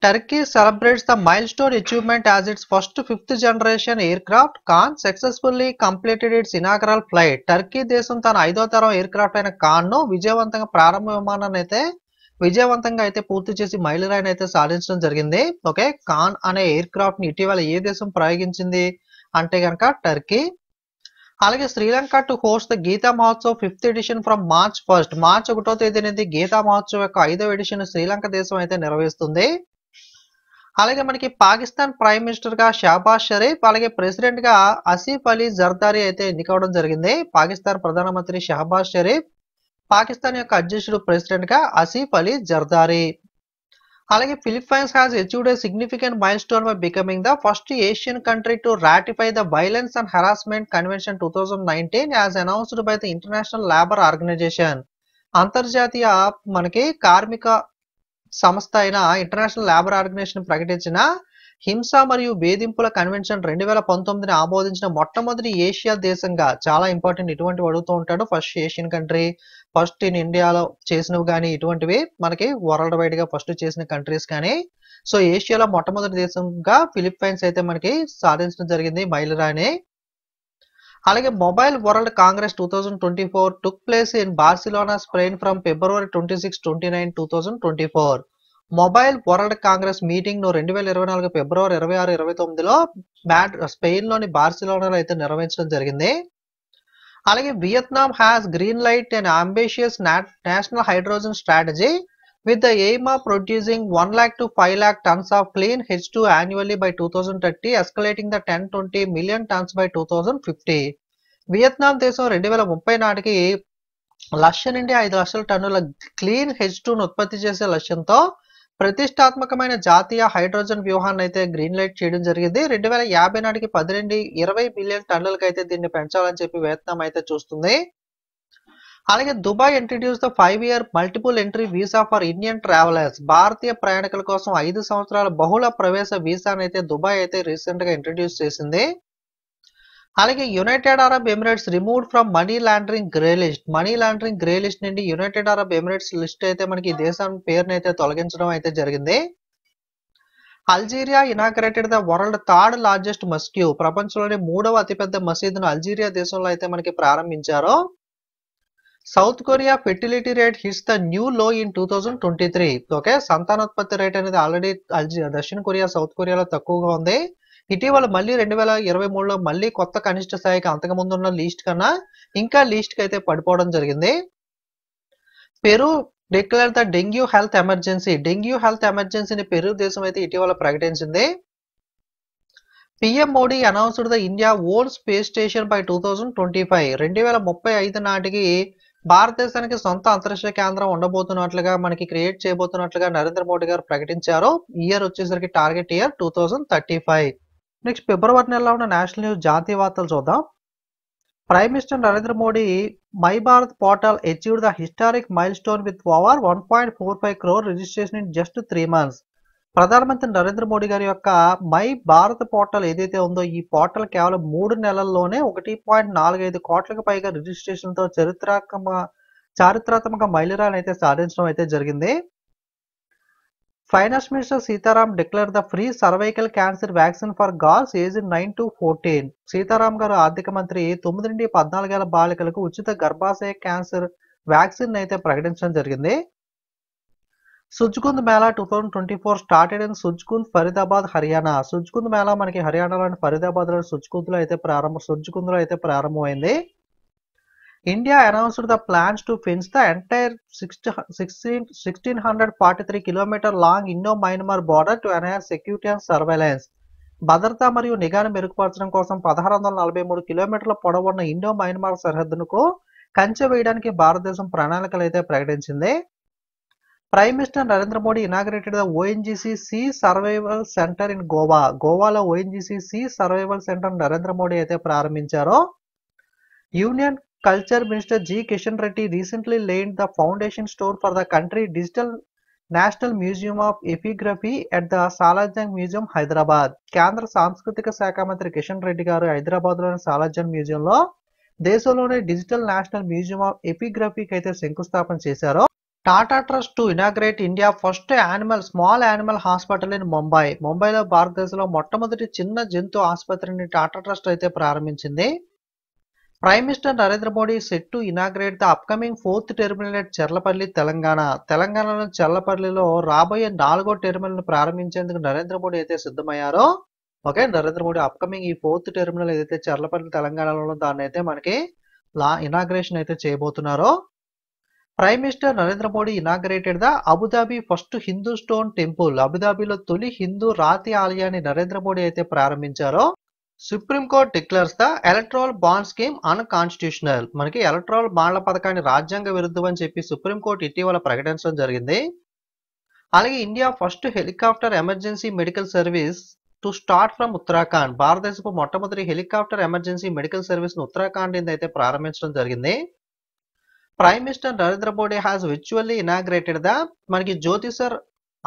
Turkey celebrates the mile stone achievement as it's first 5th generation aircraft Khan successfully completed it's inaugural flight. Turkey దేశం తన 5వ తరం ఎయిర్క్రాఫ్ట్ అయిన ఖాన్ ను విజయవంతంగా ప్రారంభ విమానాన్ని అయితే విజయవంతంగా అయితే పూర్తి చేసి మైలురాయిని అయితే సాధించడం జరిగింది. ఓకే, ఖాన్ అనే ఎయిర్ క్రాఫ్ట్ ని ఇటీవల ఏ దేశం ప్రయోగించింది అంటే కనుక టర్కీ. అలాగే Sri Lanka to host the Gita Mahotsav 5th edition from March 1st. March 1వ తేదీ నుంచి గీతా మహోత్సవ్ యొక్క 5వ ఎడిషన్ శ్రీలంక దేశం అయితే నిర్వహిస్తుంది. అలాగే మనకి పాకిస్తాన్ ప్రైమ్ మినిస్టర్ గా షహబాజ్ షరీఫ్, అలాగే ప్రెసిడెంట్ గా ఆసిఫ్ అలీ జర్దారీ అయితే ఎన్నికవడం జరిగింది. పాకిస్తాన్ ప్రధానమంత్రి షహబాజ్ షరీఫ్, పాకిస్తాన్ యొక్క అధ్యక్షుడు ప్రెసిడెంట్ గా ఆసిఫ్ అలీ జర్దారీ. అలాగే Philippines has achieved a significant milestone by becoming the first Asian country to ratify the violence and harassment convention 2019 as announced by the international labour organisation. అంతర్జాతీయ మనకి కార్మిక సంస్థ అయిన ఇంటర్నేషనల్ లేబర్ ఆర్గనైజేషన్ ప్రకటించిన హింస మరియు వేధింపుల కన్వెన్షన్ 2019ని ఆమోదించిన మొట్టమొదటి ఏషియా దేశంగా. చాలా ఇంపార్టెంట్, ఇటువంటి అడుగుతూ ఉంటాడు. First Asian country, first in ఇండియాలో చేసినవి కానీ ఇటువంటివి మనకి వరల్డ్ వైడ్ గా ఫస్ట్ చేసిన కంట్రీస్ కానీ. సో ఏషియాలో మొట్టమొదటి దేశంగా ఫిలిప్పైన్స్ అయితే మనకి సాధించడం జరిగింది మైలురాయిని. అలాగే mobile world Congress 2024 took place in Barcelona Spain from February 26, 29, 2024. Mobile world Congress meeting ను 2024 ఫిబ్రవరి 26, 29లో స్పెయిన్ లోని బార్సిలోనాలో అయితే నిర్వహించడం జరిగింది. అలాగే Vietnam has green light and ambitious national hydrogen strategy with the aim of producing 1 lakh to 5 lakh tons of clean H2 annually by 2030, escalating the 10-20 million tons by 2050. Vietnam దేశం 2030 నాటికి 1,00,000 నుండి 5,00,000 టన్నుల క్లీన్ H2 ను ఉత్పత్తి చేసే లక్ష్యంతో ప్రతిష్టాత్మకమైన జాతీయ హైడ్రోజన్ వ్యూహాన్ని అయితే గ్రీన్ లైట్ చేయడం జరిగింది. 2050 నాటికి 10 నుండి 20 బిలియన్ టన్నులకు అయితే దీన్ని పెంచాలని చెప్పి వియత్నాం అయితే చూస్తుంది. అలాగే Dubai introduce the 5-year multiple entry visa for Indian travellers. భారతీయ ప్రయాణికుల కోసం 5 సంవత్సరాల బహుళ ప్రవేశ వీసాను అయితే దుబాయ్ అయితే రీసెంట్ గా ఇంట్రడ్యూస్ చేసింది. అలాగే united Arab Emirates removed from money laundering grey list. Money laundering grey list నుండి యునైటెడ్ అరబ్ ఎమిరేట్స్ లిస్ట్ అయితే మనకి ఈ దేశం పేరుని అయితే తొలగించడం అయితే జరిగింది. Algeria inaugurated the world third largest mosque. ప్రపంచంలోని 3వ అతిపెద్ద మసీదును అల్జీరియా దేశంలో అయితే మనకి ప్రారంభించారు. South Korea fertility rate hits the new low in 2023. Okay, సంతానోత్పత్తి రేట్ అనేది ఆల్రెడీ దక్షిణ కొరియా సౌత్ కొరియాలో తక్కువగా ఉంది. ఇటీవల మళ్ళీ 2023లో మళ్ళీ కొత్త కనిష్ట స్థాయికి అంతకు ముందు ఉన్న లీస్ట్ కన్నా ఇంకా లీస్ట్ కి అయితే పడిపోవడం జరిగింది. Peru declare the dengue health emergency. Dengue health ఎమర్జెన్సీని పెరు దేశం అయితే ఇటీవల ప్రకటించింది. PM Modi announced the India own space station by 2025. 2035 నాటికి భారతదేశానికి సొంత అంతరిక్ష కేంద్రం ఉండబోతున్నట్లుగా మనకి క్రియేట్ చేయబోతున్నట్లుగా నరేంద్ర మోడీ గారు ప్రకటించారు. ఇయర్ వచ్చేసరికి టార్గెట్ ఇయర్ 2035. నెక్స్ట్ ఫిబ్రవరి నెలలో ఉన్న నేషనల్ న్యూస్ జాతీయ వార్తలు చూద్దాం. Prime minister Narendra Modi my Bharat portal achieved the historic mile stone with over 1.45 crore registration in just 3 months. ప్రధానమంత్రి నరేంద్ర మోడీ గారి యొక్క మై భారత్ పోర్టల్ ఏదైతే ఉందో ఈ పోర్టల్ కేవలం 3 నెలల్లోనే 1.45 కోట్లకు పైగా రిజిస్ట్రేషన్ తో చారిత్రాత్మక మైలురాయిని అయితే సాధించడం అయితే జరిగింది. Finance minister Sitaram declare the free cervical cancer vaccine for girls age 9 to 14. Sitaram గారు ఆర్థిక మంత్రి 9 నుండి 14 ఏళ్ల బాలికలకు ఉచిత గర్భాశయ క్యాన్సర్ వ్యాక్సిన్ అయితే ప్రకటించడం జరిగింది. Surajkund mela 2024 started in Surajkund, Faridabad, Haryana. సుజ్కుంద్ మేళా మనకి హర్యానాలోని ఫరీదాబాద్లో సుజ్కుంద్లో అయితే ప్రారంభమైంది. India announced the plans to fence the entire 1643 km long Indo-Myanmar border to enhance security and surveillance. భద్రత మరియు నిఘాను మెరుగుపరచడం కోసం 1643 కిలోమీటర్ల పొడవున్న ఇండో మయన్మార్ సరిహద్దుకు కంచె వేయడానికి భారతదేశం ప్రణాళికలు అయితే ప్రకటించింది. Prime minister Narendra Modi inaugurated the ONGC sea survival centre in Goa. గోవాలో ONGC sea survival centre Narendra Modi అయితే ప్రారంభించారు. Union Culture Minister G. Kishan Reddy recently laid the foundation stone for the country digital National Museum of Epigraphy at the Salajang Museum, Hyderabad. కేంద్ర సాంస్కృతిక శాఖ మంత్రి కిషన్ రెడ్డి గారు హైదరాబాద్లోని సాలార్జంగ్ మ్యూజియంలో దేశంలోని డిజిటల్ నేషనల్ మ్యూజియం ఆఫ్ ఎపిగ్రఫీకి అయితే శంకుస్థాపన చేశారు. Tata trust to inaugurate India first small animal hospital in Mumbai. ముంబైలో భారతదేశంలో మొట్టమొదటి చిన్న జంతు ఆసుపత్రిని టాటా ట్రస్ట్ అయితే ప్రారంభించింది. Prime Minister Narendra Modi is set to inaugurate the upcoming 4th terminal at Cherlapalli, Telangana. తెలంగాణలో చెర్లపల్లిలో రాబోయే 4వ టెర్మినల్ ను ప్రారంభించేందుకు నరేంద్ర మోడీ అయితే సిద్ధమయ్యారో. ఓకే, నరేంద్ర మోడీ అప్కమింగ్ ఈ 4th టెర్మినల్ ఏదైతే చెర్లపల్లి తెలంగాణలో దాన్ని అయితే మనకి ఇనాగ్రేషన్ అయితే చేయబోతున్నారో. Prime minister Narendra Modi inaugurated the Abu Dhabi first Hindu stone temple. అబుదాబిలో తొలి హిందూ రాతి ఆలయాన్ని నరేంద్ర మోడీ అయితే ప్రారంభించారో. Supreme court declares the electoral bond scheme unconstitutional. మనకి ఎలక్ట్రల్ బాండ్ల పథకాన్ని రాజ్యాంగ విరుద్ధం అని చెప్పి సుప్రీం కోర్ట్ ఇటీవల ప్రకటించడం జరిగింది. అలాగే India first helicopter emergency medical service to start from Uttarakhand. భారతదేశపు మొట్టమొదటి హెలికాప్టర్ ఎమర్జెన్సీ మెడికల్ సర్వీస్ ను ఉత్తరాఖండ్ నుంచి అయితే ప్రారంభించడం జరిగింది. Prime minister Narendra Modi has virtually inaugurated the మనకి జ్యోతిసర్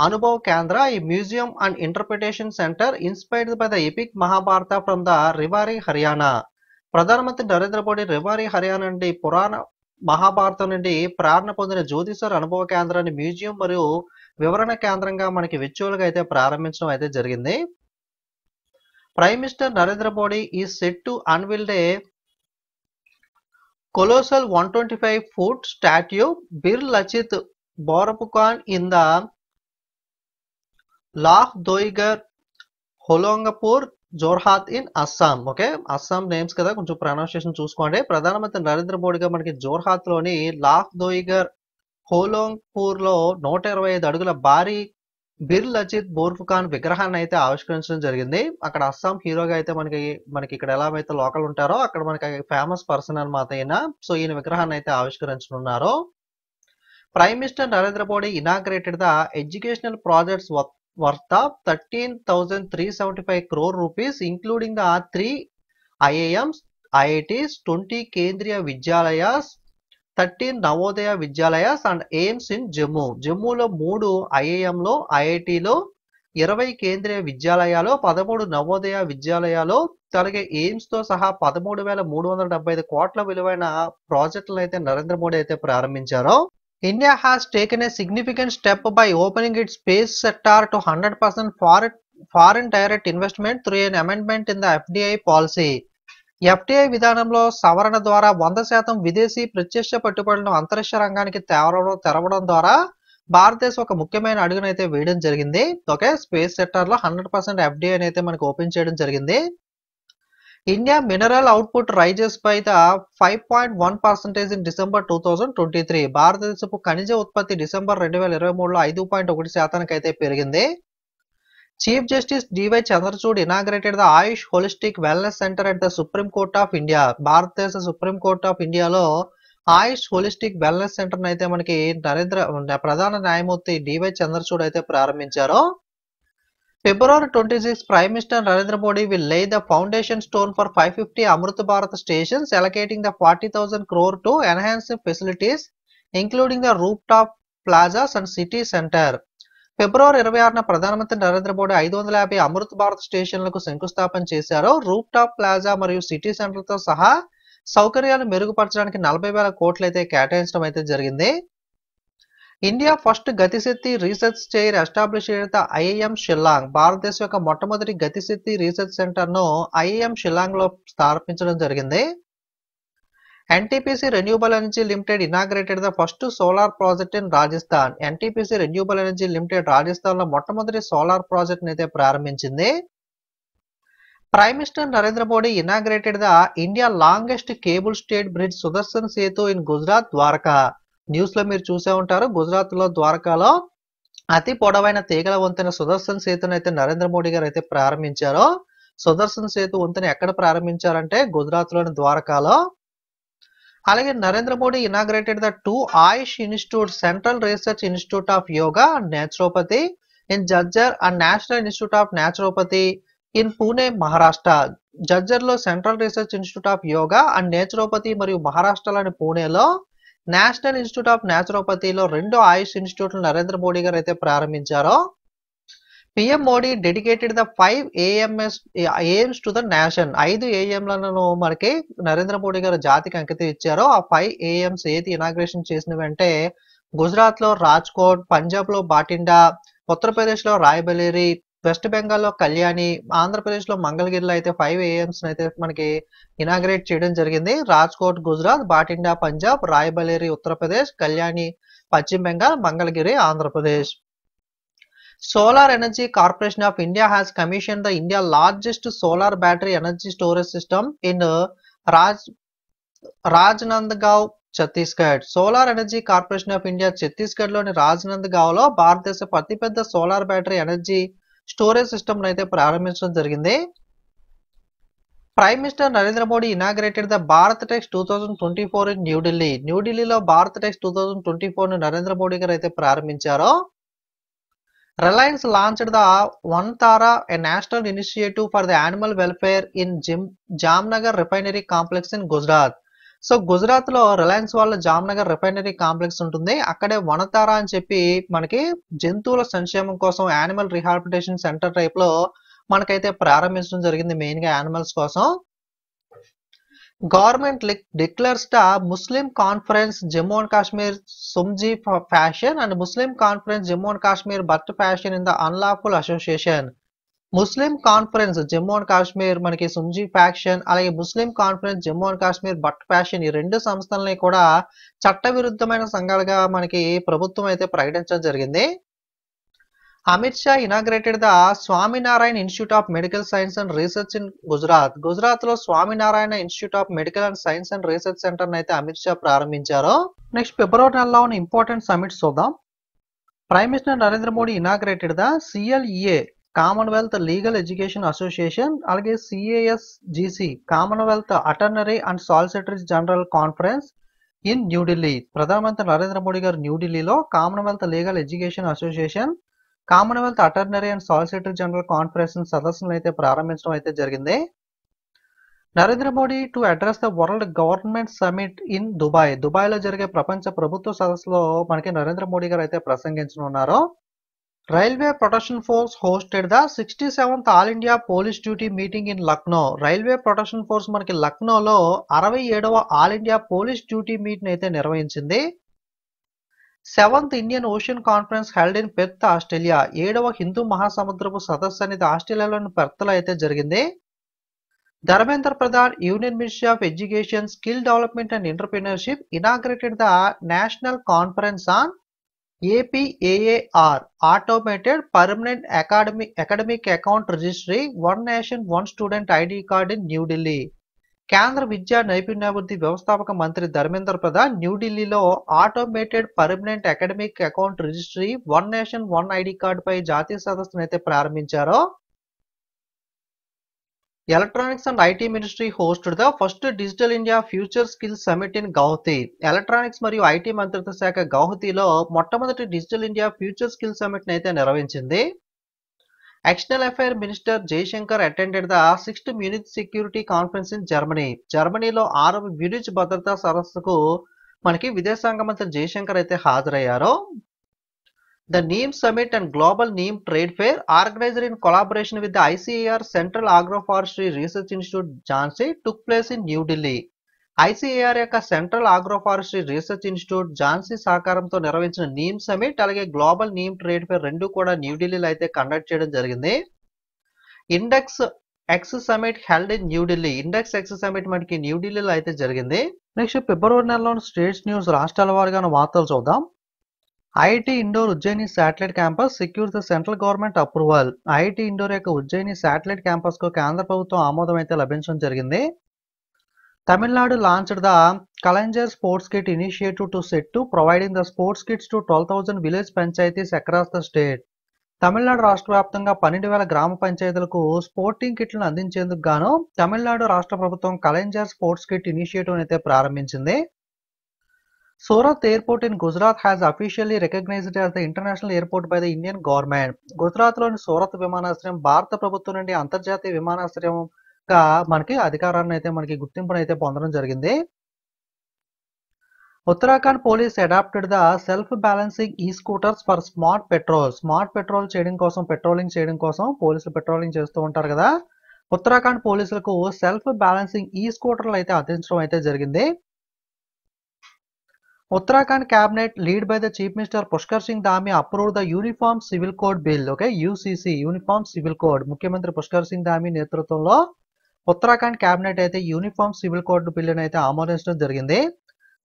అనుభవ్ కేంద్ర, ఈ museum and interpretation centre inspired by the epic Mahabharata from the Rewari, Haryana. ప్రధానమంత్రి నరేంద్ర మోడీ రివారీ, హర్యానా నుండి పురాణ మహాభారతం నుండి ప్రేరణ పొందిన జ్యోతిసర్ అనుభవ కేంద్రాన్ని మ్యూజియం మరియు వివరణ కేంద్రంగా మనకి విర్చువల్ గా అయితే ప్రారంభించడం అయితే జరిగింది. Prime minister Narendra Modi is set to unveiled a colossal 125-foot statue Bir Lachit Borapukhan in the Lahdoigarh, Hollongapar, Jorhat in Assam. Okay, Assam names కదా, కొంచెం ప్రొనౌన్సియేషన్ చూసుకోండి. ప్రధానమంత్రి నరేంద్ర మోడీగా మనకి జోర్హాత్ లోని లాహ్ దోయిగర్, హోలోంగ్పూర్ లో 125 అడుగుల భారీ బిర్ లచిత్ బోర్ఫుఖాన్ విగ్రహాన్ని అయితే ఆవిష్కరించడం జరిగింది. అక్కడ అస్సాం హీరోగా అయితే మనకి ఇక్కడ ఎలా అయితే లోకల్ ఉంటారో అక్కడ మనకి ఫేమస్ పర్సన్ అనమాట ఈయన. సో ఈయన విగ్రహాన్ని అయితే ఆవిష్కరించనున్నారు. Prime minister Narendra Modi inaugurated the educational projects worth of 13,375 crore rupees, including the 3 IIMs, IITs, 20 Kendriya Vidyalayas, 13 Navodaya Vidyalayas and AIMS in Jammu. జమ్మూలో 3 IIM లో, IIT లో 20 కేంద్రీయ విద్యాలయాలు, 13 నవోదయ విద్యాలయాలు, అలాగే ఎయిమ్స్ తో సహా 13,375 కోట్ల విలువైన ప్రాజెక్టులను అయితే నరేంద్ర మోడీ అయితే ప్రారంభించారు. India has taken a significant step by opening its space sector to 100% foreign direct investment through an amendment in the FDI policy. FDI విధానంలో సవరణ ద్వారా 100% విదేశీ ప్రత్యక్ష పెట్టుబడులను అంతరిక్ష రంగానికి తెరవడం ద్వారా భారతదేశం ఒక ముఖ్యమైన అడుగునైతే వేయడం జరిగింది. ఓకే, స్పేస్ సెక్టర్ లో 100% FDI అయితే మనకు ఓపెన్ చేయడం జరిగింది. India mineral output rises by the 5.1% in December 2023. భారతదేశపు ఖనిజ ఉత్పత్తి డిసెంబర్ 2023లో 5.1% అయితే పెరిగింది. Chief justice DY Chandrachud inaugurated the AYUSH holistic wellness centre at the supreme court of India. భారతదేశ సుప్రీం కోర్ట్ ఆఫ్ ఇండియాలో ఆయుష్ హోలిస్టిక్ వెల్నెస్ సెంటర్ అయితే మనకి ప్రధాన న్యాయమూర్తి డివై చంద్రచూడ్ అయితే ప్రారంభించారు. February 26, Prime Minister Narendra Modi will lay the foundation stone for 550 Amrit Bharat stations, allocating the 40,000 crore to enhance facilities, including the rooftop plazas and city center. ఫిబ్రవరి 26న ప్రధానమంత్రి నరేంద్ర మోడీ 550 అమృత్ భారత్ స్టేషన్లకు శంకుస్థాపన చేశారు. రూఫ్ టాప్ ప్లాజా మరియు city సెంటర్తో సహా సౌకర్యాలు మెరుగుపరచడానికి 40,000 కోట్లు అయితే కేటాయించడం అయితే జరిగింది. India first Gatishakti research chair establish the IIM Shillong. భారతదేశం యొక్క మొట్టమొదటి గతిశక్తి రీసెర్చ్ సెంటర్ ను ఐఐఎం షిల్లాంగ్ లో స్థాపించడం జరిగింది. NTPC renewable energy limited inaugurated the first solar project in Rajasthan. NTPC renewable energy limited Rajasthan లో మొట్టమొదటి సోలార్ ప్రాజెక్ట్ అయితే ప్రారంభించింది. Prime minister Narendra Modi inaugurated the India longest cable stayed bridge Sudarshan Setu in Gujarat Dwarka. News లో మీరు చూసే ఉంటారు, గుజరాత్ లో ద్వారకాలో అతి పొడవైన తీగల వంతెన సుదర్శన్ సేతును అయితే నరేంద్ర మోడీ గారు అయితే ప్రారంభించారు. సుదర్శన్ సేతు వంతెన ఎక్కడ ప్రారంభించారంటే గుజరాత్ లోని ద్వారకాలో. అలాగే Narendra Modi inaugurated the 2 AYUSH institute, central research institute of yoga and naturopathy in Jhajjar and national institute of naturopathy in Pune Maharashtra. Jhajjar లో central research institute of yoga and naturopathy మరియు మహారాష్ట్రలోని పూణేలో నేషనల్ ఇన్స్టిట్యూట్ ఆఫ్ నేచురోపతిలో 2 ఆయుష్ ఇన్స్టిట్యూట్లు నరేంద్ర మోడీ గారు అయితే ప్రారంభించారు. PM Modi dedicated the 5 AIIMS to the nation. 5 ఏఎంలను మనకి నరేంద్ర మోడీ గారు జాతికి అంకితం ఇచ్చారో ఆ 5 ఏఎంస్ ఏది ఇనాగ్రేషన్ చేసినవి అంటే గుజరాత్ లో రాజ్కోట్, పంజాబ్ లో బాటిండా, ఉత్తరప్రదేశ్ లో రాయ్బరేలీ, వెస్ట్ బెంగాల్ లో కళ్యాణి, ఆంధ్రప్రదేశ్ లో మంగళగిరిలో అయితే 5 ఏఎంస్ అయితే మనకి ఇనాగ్రేట్ చేయడం జరిగింది. రాజ్కోట్ గుజరాత్, బాటిండా పంజాబ్, రాయ్బరేలీ ఉత్తరప్రదేశ్, కళ్యాణి పశ్చిమ Bengal, Mangalagiri Andhra Pradesh. Solar Energy Corporation of India has commissioned the India largest solar battery energy storage system in Rajnandgaon, Chhattisgarh. Solar energy corporation of India Chhattisgarh లోని రాజ్నందగావ్ లో భారతదేశ అతిపెద్ద solar battery energy storage system అయితే ప్రారంభించడం జరిగింది. Prime minister Narendra Modi inaugurated the Bharat Tex 2024 in New Delhi. న్యూఢిల్లీలో Bharat Tex 2024 ను నరేంద్ర మోడీ గారు అయితే ప్రారంభించారు. Reliance launched the One Tara, a national initiative for the animal welfare in Jamnagar refinery complex in Gujarat. So Gujarat లో Reliance వాళ్ళ జామ్నగర్ రిఫైనరీ కాంప్లెక్స్ ఉంటుంది. అక్కడే వనతార అని చెప్పి మనకి జంతువుల సంక్షేమం కోసం యానిమల్ రిహాబిలిటేషన్ సెంటర్ టైప్ లో మనకైతే ప్రారంభించడం జరిగింది, మెయిన్ గా యానిమల్స్ కోసం. Government declares the Muslim conference Jammu and Kashmir Sumji faction and Muslim conference Jammu and Kashmir Bhat faction in the unlawful association. Muslim conference Jammu and Kashmir మనకి సుమ్జీ ఫ్యాక్షన్, అలాగే Muslim conference Jammu and Kashmir Bhat faction, ఈ 2 సంస్థలని కూడా చట్టవిరుద్ధమైన సంఘాలుగా మనకి ప్రభుత్వం అయితే ప్రకటించడం జరిగింది. Amit Shah inaugurated the Swaminarayan institute of medical science and research in Gujarat. Gujarat లో Swaminarayan institute of medical and science and research centre అయితే అమిత్ షా ప్రారంభించారు. నెక్స్ట్ ఫిబ్రవరి నెలలో ఉన్న ఇంపార్టెంట్ సమిట్స్ చూద్దాం. Prime minister Narendra Modi inaugurated the CLEA commonwealth legal education association, అలాగే CASGC commonwealth attorney and solicitor general conference in New Delhi. ప్రధానమంత్రి నరేంద్ర మోడీ గారు న్యూఢిల్లీలో commonwealth legal education association, Commonwealth attorney and solicitor general conference సదస్సును అయితే ప్రారంభించడం అయితే జరిగింది. Narendra Modi to address the world government summit in Dubai. Dubai లో జరిగే ప్రపంచ ప్రభుత్వ సదస్సులో మనకి నరేంద్ర మోడీ గారు అయితే ప్రసంగించనున్నారు. Railway protection force hosted the 67th all India police duty meeting in Lucknow. Railway protection force మనకి లక్నోలో 67వ all India police duty meet అయితే నిర్వహించింది. 7th Indian ocean conference held in Perth, Australia. 7వ హిందూ మహాసముద్రపు సదస్సు అనేది ఆస్ట్రేలియాలోని పెర్త్ లో అయితే జరిగింది. Dharmendra Pradhan union ministry of education, skill development and entrepreneurship inaugurated the national conference on APAAR automated permanent academic account registry, one nation one student ID card in New Delhi. కేంద్ర విద్యా నైపుణ్యాభివృద్ధి వ్యవస్థాపక మంత్రి ధర్మేంద్ర ప్రధాన్ న్యూఢిల్లీలో automated permanent academic account registry, one nation one ID card పై జాతీయ సదస్సును అయితే ప్రారంభించారు. Electronics and IT ministry hosted the first digital India future skills summit in Guwahati. Electronics మరియు ఐటీ మంత్రిత్వ శాఖ గౌహతిలో మొట్టమొదటి digital India future skills summit అయితే నిర్వహించింది. External affair minister Jaishankar attended the 6th Munich security conference in Germany. జర్మనీలో 6వ Munich భద్రతా సదస్సుకు మనకి విదేశాంగ మంత్రి జయశంకర్ అయితే హాజరయ్యారు. The NEEM Summit and Global NEEM Trade Fair, organized in collaboration with the ICAR Central Agroforestry Research Institute, Jhansi, took place in New Delhi. ICAR యొక్క central agro forestry research institute Jhansi సహకారంతో నిర్వహించిన నీమ్ సమిట్ అలాగే global neem trade fair రెండు కూడా న్యూఢిల్లీలో అయితే conduct చేయడం జరిగింది. Index X summit held in New Delhi. Index X summit మనకి న్యూఢిల్లీలో అయితే జరిగింది. నెక్స్ట్ ఫిబ్రవరి నెలలోని స్టేట్స్ న్యూస్ రాష్ట్రాల వారీగా వార్తలు చూద్దాం. IIT Indore Ujjain satellite campus secures the central government approval. IIT Indore యొక్క ఉజ్జయిని శాటిలైట్ క్యాంపస్ కు కేంద్ర ప్రభుత్వం ఆమోదం అయితే లభించడం జరిగింది. Tamil Nadu launched the Kalanjar Sports Kit initiative to set to providing the sports kits to 12,000 village panchayatis across the state. Tamil Nadu రాష్ట్ర వ్యాప్తంగా 12,000 గ్రామ పంచాయతీలకు స్పోర్టింగ్ కిట్లను అందించేందుకు గాను తమిళనాడు రాష్ట్ర ప్రభుత్వం కలంజర్ స్పోర్ట్స్ కిట్ ఇనిషియేటివ్ అయితే ప్రారంభించింది. Surat airport in Gujarat has officially recognised as the international airport by the Indian government. గుజరాత్లోని సూరత్ విమానాశ్రయం భారత ప్రభుత్వం నుండి అంతర్జాతీయ విమానాశ్రయంగా మనకి అధికారాన్ని అయితే మనకి గుర్తింపును అయితే పొందడం జరిగింది. Uttarakhand police adapted the self balancing e scooters for smart patrol. Smart patrol చేయడం కోసం పెట్రోలింగ్ చేయడం కోసం పోలీసులు పెట్రోలింగ్ చేస్తూ ఉంటారు కదా. ఉత్తరాఖండ్ పోలీసులకు సెల్ఫ్ బ్యాలెన్సింగ్ ఈ స్కూటర్లు అయితే అందించడం అయితే జరిగింది. Uttarakhand cabinet lead by the Chief Minister Pushkar Singh Dhami approved the Uniform Civil Code Bill. Okay, UCC Uniform Civil Code. ముఖ్యమంత్రి పుష్కర్ సింగ్ ధామి నేతృత్వంలో ఉత్తరాఖండ్ కేబినెట్ అయితే యూనిఫామ్ సివిల్ కోడ్ బిల్లును అయితే ఆమోదించడం జరిగింది.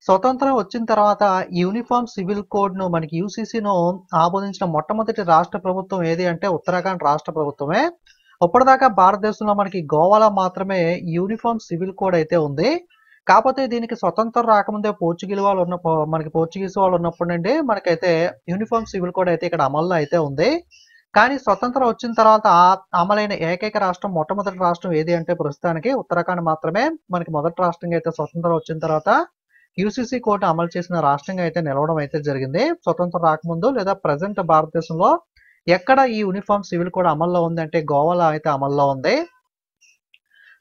స్వతంత్రం వచ్చిన తర్వాత యూనిఫామ్ సివిల్ కోడ్ ను మనకి యూసీసీను ఆమోదించిన మొట్టమొదటి రాష్ట్ర ప్రభుత్వం ఏది అంటే ఉత్తరాఖండ్ రాష్ట్ర ప్రభుత్వమే. ఇప్పటిదాకా భారతదేశంలో మనకి గోవాలో మాత్రమే యూనిఫామ్ సివిల్ కోడ్ అయితే ఉంది. కాకపోతే దీనికి స్వతంత్రం రాకముందే పోర్చుగీస్ వాళ్ళు ఉన్నప్పుడు నుండి మనకైతే యూనిఫామ్ సివిల్ కోడ్ అయితే ఇక్కడ అమల్లో అయితే ఉంది. కానీ స్వతంత్రం వచ్చిన తర్వాత అమలైన ఏకైక రాష్ట్రం మొట్టమొదటి రాష్ట్రం ఏది అంటే ప్రస్తుతానికి ఉత్తరాఖండ్ మాత్రమే మనకి మొదటి రాష్ట్రంగా అయితే స్వతంత్రం వచ్చిన తర్వాత యూసీసీ కోడ్ అమలు చేసిన రాష్ట్రంగా అయితే నిలవడం అయితే జరిగింది. స్వతంత్రం రాకముందు లేదా ప్రజెంట్ భారతదేశంలో ఎక్కడ ఈ యూనిఫామ్ సివిల్ కోడ్ అమల్లో ఉంది అంటే గోవాలో అయితే అమల్లో ఉంది.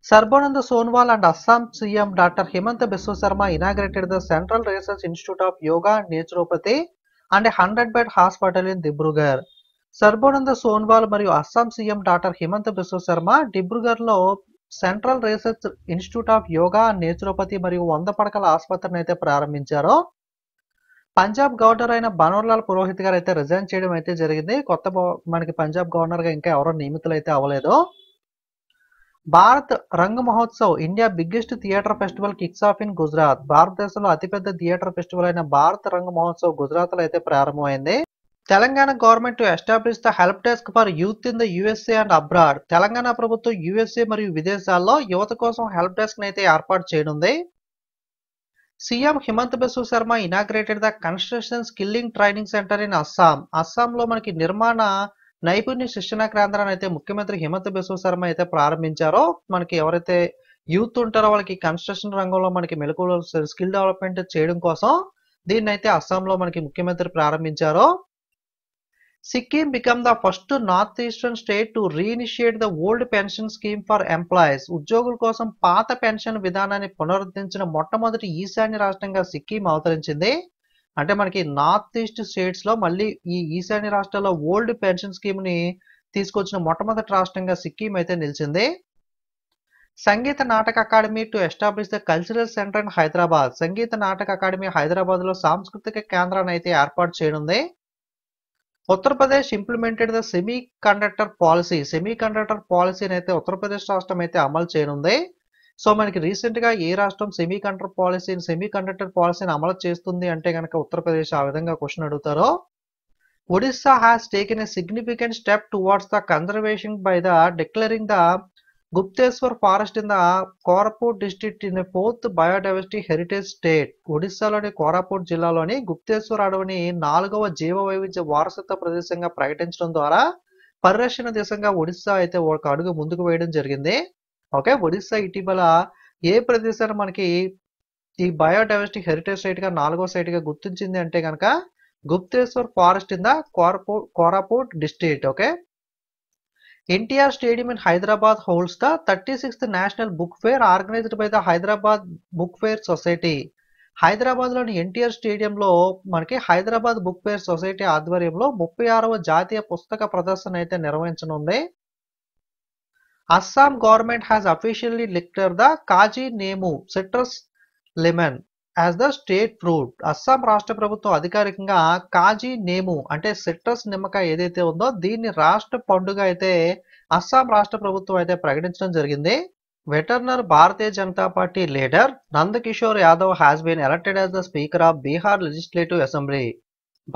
Sarbananda Sonowal and Assam CM Dr. Himanta Biswa Sarma inaugurated the Central Research Institute of Yoga and Naturopathy and a 100-bed hospital in Dibrugarh. Sarbananda Sonowal మరియు అస్సాం సీఎం డాక్టర్ హిమంత బిశ్వ శర్మ డిబ్రూగర్లో central research institute of yoga and naturopathy మరియు 100 పడకల ఆసుపత్రిని అయితే ప్రారంభించారు. Punjab governor అయిన బన్వారీలాల్ పురోహిత్ గారు అయితే రిజైన్ చేయడం అయితే జరిగింది. మనకి పంజాబ్ గవర్నర్ గా ఇంకా ఎవరో నియమితులు అయితే అవ్వలేదు. Bharat Rang Mahotsav India biggest theatre festival kicks off in Gujarat. భారతదేశంలో అతిపెద్ద థియేటర్ ఫెస్టివల్ అయిన భారత్ రంగ్ మహోత్సవ్ గుజరాత్ లో అయితే ప్రారంభమైంది. Telangana government to establish the help desk for youth in the USA and abroad. Telangana ప్రభుత్వం యుఎస్ఏ మరియు విదేశాల్లో యువత కోసం హెల్ప్ డెస్క్ అయితే ఏర్పాటు చేయనుంది. CM Himanta Biswa Sharma inaugurated the construction skilling training centre in Assam. అస్సాంలో మనకి నిర్మాణ నైపుణ్య శిక్షణ కేంద్రాన్ని అయితే ముఖ్యమంత్రి హిమంత బిశ్వ శర్మ అయితే ప్రారంభించారో మనకి ఎవరైతే యూత్ ఉంటారో వాళ్ళకి కన్స్ట్రక్షన్ రంగంలో మనకి మెలకువలు స్కిల్ డెవలప్మెంట్ చేయడం కోసం దీన్ని అయితే అస్సాంలో మనకి ముఖ్యమంత్రి ప్రారంభించారో. Sikkim become the first north eastern state to reinitiate the old pension scheme for employees. ఉద్యోగుల కోసం పాత పెన్షన్ విధానాన్ని పునరుద్ధరించిన మొట్టమొదటి ఈశాన్య రాష్ట్రంగా సిక్కిం అవతరించింది. అంటే మనకి నార్త్ ఈస్ట్ స్టేట్స్ లో మళ్ళీ ఈ ఈశాన్య రాష్ట్రాల్లో ఓల్డ్ పెన్షన్ స్కీమ్ ని తీసుకొచ్చిన మొట్టమొదటి రాష్ట్రంగా సిక్కిం అయితే నిలిచింది. Sangeet Natak Akademi to establish the cultural centre in Hyderabad. Sangeet Natak Akademi Hyderabad లో సాంస్కృతిక కేంద్రాన్ని అయితే ఏర్పాటు చేయనుంది. Uttar Pradesh implemented the semiconductor policy. Semiconductor పాలసీని అయితే ఉత్తరప్రదేశ్ రాష్ట్రం అయితే అమలు చేయనుంది. సో మనకి రీసెంట్ గా ఏ రాష్ట్రం సెమీ కండక్టర్ పాలసీని అమలు చేస్తుంది అంటే కనుక ఉత్తరప్రదేశ్. ఆ విధంగా క్వశ్చన్ అడుగుతారో. Odisha has taken a significant step towards the conservation by the declaring the Gupteswar forest in the Koraput district in 4th biodiversity heritage state. ఒడిస్సాలోని కోరాపుట్ జిల్లాలోని గుప్తేశ్వర్ అడవిని 4వ జీవ వైవిధ్య వారసత్వ ప్రదేశంగా ప్రకటించడం ద్వారా పరిరక్షణ దిశగా ఒడిస్సా అయితే ఒక అడుగు ముందుకు వేయడం జరిగింది. ఓకే, ఒడిస్సా ఇటీవల ఏ ప్రదేశాన్ని మనకి ఈ బయోడైవర్సిటీ హెరిటేజ్ సైట్ గా 4వ సైట్ గా గుర్తించింది అంటే కనుక Gupteswar forest in the Koraput district. Okay, NTR stadium in Hyderabad holds the 36th national book fair organised by the Hyderabad book fair society. Hyderabad లోని ఎన్టీఆర్ స్టేడియంలో మనకి హైదరాబాద్ బుక్ ఫేర్ సొసైటీ ఆధ్వర్యంలో 36వ జాతీయ పుస్తక ప్రదర్శన అయితే నిర్వహించనుంది. Assam government has officially declared the Kaji Nemu citrus lemon as the state fruit. Assam రాష్ట్ర ప్రభుత్వం అధికారికంగా కాజీ నేము అంటే సిట్రస్ నిమ్మకాయ ఏదైతే ఉందో దీన్ని రాష్ట్ర పండుగ అయితే అస్సాం రాష్ట్ర ప్రభుత్వం అయితే ప్రకటించడం జరిగింది. Veteran Bharatiya Janata Party leader Nandkishore Yadav has been elected as the speaker of Bihar legislative assembly.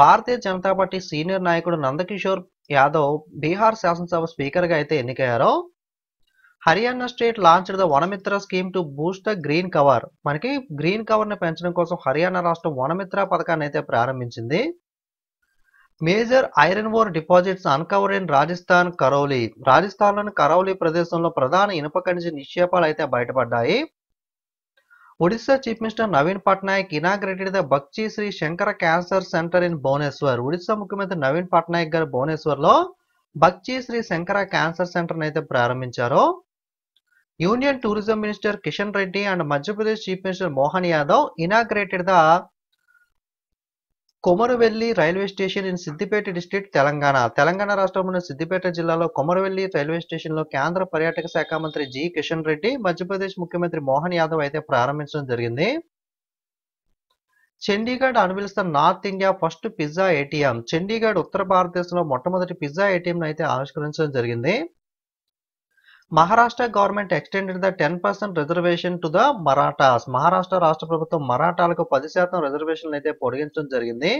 Bharatiya Janata Party senior నాయకుడు నందకిషోర్ యాదవ్ బీహార్ శాసనసభ స్పీకర్ గా అయితే ఎన్నికయ్యారు. Haryana state launched the Vanamitra scheme to boost the green cover. మనకి గ్రీన్ కవర్ ని పెంచడం కోసం హర్యానా రాష్ట్రం వనమిత్ర పథకాన్ని అయితే ప్రారంభించింది. Major iron ore deposits uncover in Rajasthan Karauli. రాజస్థాన్లోని కరౌలీ ప్రదేశంలో ప్రధాన ఇనుప ఖనిజ నిక్షేపాలు అయితే బయటపడ్డాయి. Odisha chief minister Naveen Patnaik inaugurated the Bagchi Sri Shankara cancer centre in Bhubaneswar. Odisha ముఖ్యమంత్రి నవీన్ పట్నాయక్ గారు భువనేశ్వర్ లో బక్చి శ్రీ శంకర క్యాన్సర్ సెంటర్ అయితే ప్రారంభించారు. Union tourism minister Kishan Reddy and Madhya Pradesh chief minister Mohan Yadav inaugurated the Komaravelli railway station in Siddipet district Telangana. Telangana రాష్ట్రంలోని సిద్దిపేట జిల్లాలో కొమరవెల్లి రైల్వే స్టేషన్ లో కేంద్ర పర్యాటక శాఖ మంత్రి జి కిషన్ రెడ్డి, మధ్యప్రదేశ్ ముఖ్యమంత్రి మోహన్ యాదవ్ అయితే ప్రారంభించడం జరిగింది. Chandigarh unveils the north India first pizza ATM. Chandigarh ఉత్తర భారతదేశంలో మొట్టమొదటి పిజ్జా ఏటీఎం అయితే ఆవిష్కరించడం జరిగింది. Maharashtra government extended the 10% reservation to the Marathas. Maharashtra రాష్ట్ర ప్రభుత్వం మరాఠాలకు 10% రిజర్వేషన్లు అయితే పొడిగించడం జరిగింది.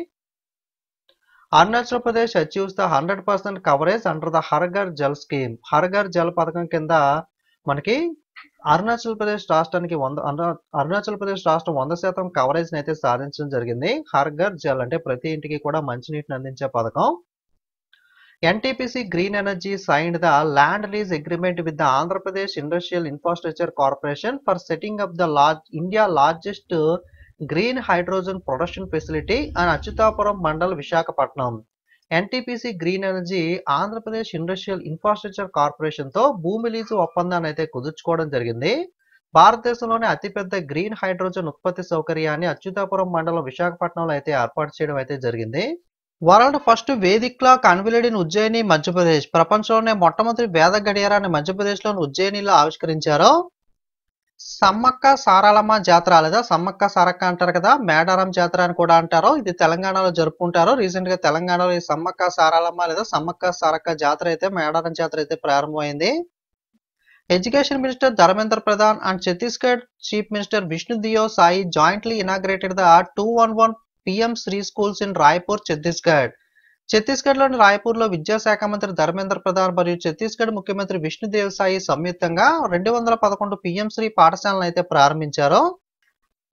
Arunachal Pradesh achieves the 100% coverage under the Har Ghar Jal scheme. Har Ghar Jal పథకం కింద మనకి అరుణాచల్ ప్రదేశ్ రాష్ట్రానికి అరుణాచల్ ప్రదేశ్ రాష్ట్రం 100% కవరేజ్ అయితే సాధించడం జరిగింది. హర్ ఘర్ జల్ అంటే ప్రతి ఇంటికి కూడా మంచినీటిని అందించే పథకం. NTPC Green Energy signed the land lease agreement with the Andhra Pradesh Industrial Infrastructure Corporation for setting up the India's largest green hydrogen production facility and Achutapuram Mandal, Visakhapatnam. NTPC Green Energy Andhra Pradesh industrial infrastructure corporation తో భూమి lease ఒప్పందాన్ని అయితే కుదుర్చుకోవడం జరిగింది. భారతదేశంలోని అతిపెద్ద green hydrogen ఉత్పత్తి సౌకర్యాన్ని అచ్యుతాపురం మండలం విశాఖపట్నంలో అయితే ఏర్పాటు చేయడం అయితే జరిగింది. World first vedic clock unveiled in Ujjain, Madhya Pradesh. ప్రపంచంలోనే మొట్టమొదటి వేద గడియారాన్ని మధ్యప్రదేశ్లోని ఉజ్జయినిలో ఆవిష్కరించారు. సమ్మక్క సారలమ్మ జాతర లేదా సమ్మక్క సారక్క అంటారు కదా, మేడారం జాతర అని కూడా అంటారు. ఇది తెలంగాణలో జరుపుకుంటారు. రీసెంట్ గా తెలంగాణలో ఈ సమ్మక్క సారలమ్మ లేదా సమ్మక్క సారక్క జాతర అయితే మేడారం జాతర అయితే ప్రారంభమైంది. Education minister Dharmendra Pradhan and Chhattisgarh chief minister Vishnudeo Sai jointly inaugurated the 211 PM Shri schools in Raipur, Chhattisgarh. ఛత్తీస్గఢ్లోని రాయ్పూర్లో విద్యాశాఖ మంత్రి ధర్మేంద్ర ప్రధాన్ మరియు ఛత్తీస్గఢ్ ముఖ్యమంత్రి విష్ణుదేవ్ సాయి సంయుక్తంగా 211 PM శ్రీ పాఠశాలను అయితే ప్రారంభించారు.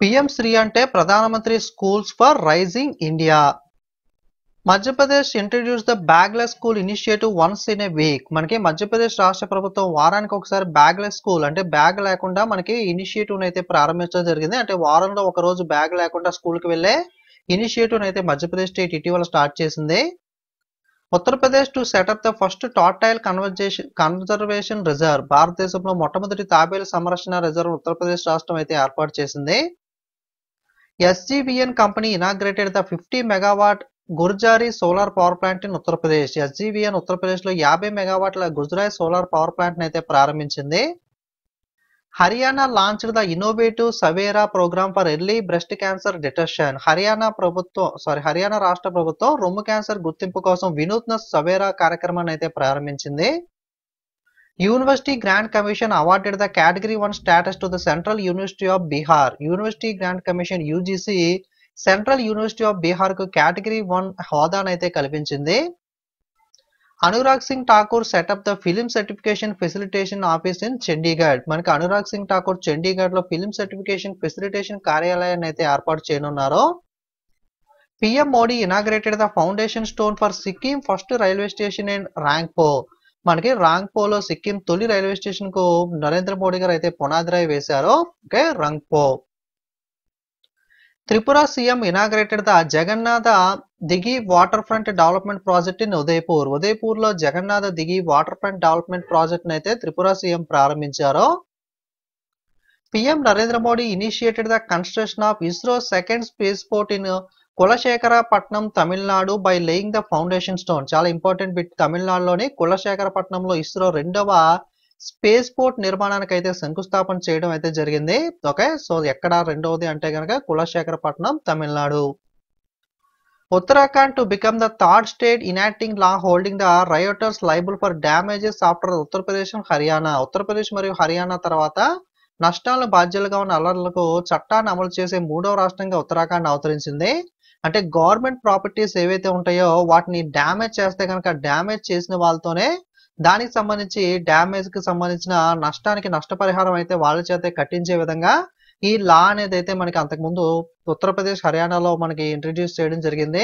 PM శ్రీ అంటే ప్రధానమంత్రి schools for rising India. Madhya Pradesh introduce the bagless school initiative once in a week. మనకి మధ్యప్రదేశ్ రాష్ట్ర ప్రభుత్వం వారానికి ఒకసారి బ్యాగ్లెస్ స్కూల్ అంటే బ్యాగ్ లేకుండా మనకి ఇనిషియేటివ్ అయితే ప్రారంభించడం జరిగింది. అంటే వారంలో ఒక రోజు బ్యాగ్ లేకుండా స్కూల్ కి వెళ్లే ఇనిషియేటివ్ అయితే మధ్యప్రదేశ్ స్టేట్ ఇటీవల స్టార్ట్ చేసింది. Uttar Pradesh to set up the first టాటైల్ conservation reserve. భారతదేశంలో మొట్టమొదటి తాబేలు సంరక్షణ రిజర్వ్ ఉత్తరప్రదేశ్ రాష్ట్రం అయితే ఏర్పాటు చేసింది. SJVN company inaugurated the 50 megawatt గుర్జారీ solar power plant in Uttar Pradesh. SJVN Uttar Pradesh లో 50 మెగావాట్ల గుజరాయ్ సోలార్ పవర్ ప్లాంట్ అయితే ప్రారంభించింది. Haryana launched the innovative Savera programme for early breast cancer detection. Haryana రాష్ట్ర ప్రభుత్వం రొమ్ము క్యాన్సర్ గుర్తింపు కోసం వినూత్న సవేరా కార్యక్రమాన్ని అయితే ప్రారంభించింది. University grant commission awarded the category 1 status to the central university of Bihar. University grant commission UGC central university of Bihar కు కేటగిరీ 1 హోదానైతే కల్పించింది. Anurag Singh Thakur setup the film certification facilitation office in Chandigarh. మనకి అనురాగ్ సింగ్ ఠాకూర్ చండీగఢ్ లో ఫిలిం సర్టిఫికేషన్ ఫెసిలిటేషన్ కార్యాలయాన్ని అయితే ఏర్పాటు చేయనున్నారు. PM Modi inaugurated the foundation stone for Sikkim first railway station in Rangpo. మనకి రాంగ్పోలో సిక్కిం తొలి రైల్వే స్టేషన్ కు నరేంద్ర మోడీ గారు అయితే పునాదిరాయి వేశారు. Okay, రాంగ్పో. Tripura CM inaugurated the Jagannath దిగి water front development project in Udaipur. Udaipur లో జగన్నాథ దిగి వాటర్ ఫ్రంట్ డెవలప్మెంట్ ప్రాజెక్ట్ అయితే త్రిపుర సీఎం ప్రారంభించారు. PM Narendra Modi initiated the construction of ISRO second space port in కులశేఖరపట్నం, Tamil Nadu by laying the foundation stone. చాలా ఇంపార్టెంట్ బిట్. తమిళనాడులోని కులశేఖరపట్నంలో ఇస్రో రెండవ స్పేస్ పోర్ట్ నిర్మాణానికి అయితే శంకుస్థాపన చేయడం అయితే జరిగింది. ఓకే, సో ఎక్కడ రెండవది అంటే కనుక కులశేఖరపట్నం, Tamil Nadu. Uttarakhand to become the third state ఇనాక్టింగ్ law holding the writers liable for damages after Uttar Pradesh and Haryana. Uttar Pradesh మరియు హర్యానా తర్వాత నష్టాలను బాధ్యులుగా ఉన్న అల్లర్లకు చట్టాన్ని అమలు చేసే మూడవ రాష్ట్రంగా ఉత్తరాఖండ్ అవతరించింది. అంటే గవర్నమెంట్ ప్రాపర్టీస్ ఏవైతే ఉంటాయో వాటిని డ్యామేజ్ చేస్తే కనుక డ్యామేజ్ చేసిన వాళ్ళతోనే దానికి సంబంధించి డ్యామేజ్ కి సంబంధించిన నష్టానికి నష్టపరిహారం అయితే వాళ్ళ చేతే కట్టించే విధంగా ఈ లా అనేది అయితే మనకి అంతకుముందు ఉత్తరప్రదేశ్, హర్యానాలో మనకి ఇంట్రడ్యూస్ చేయడం జరిగింది.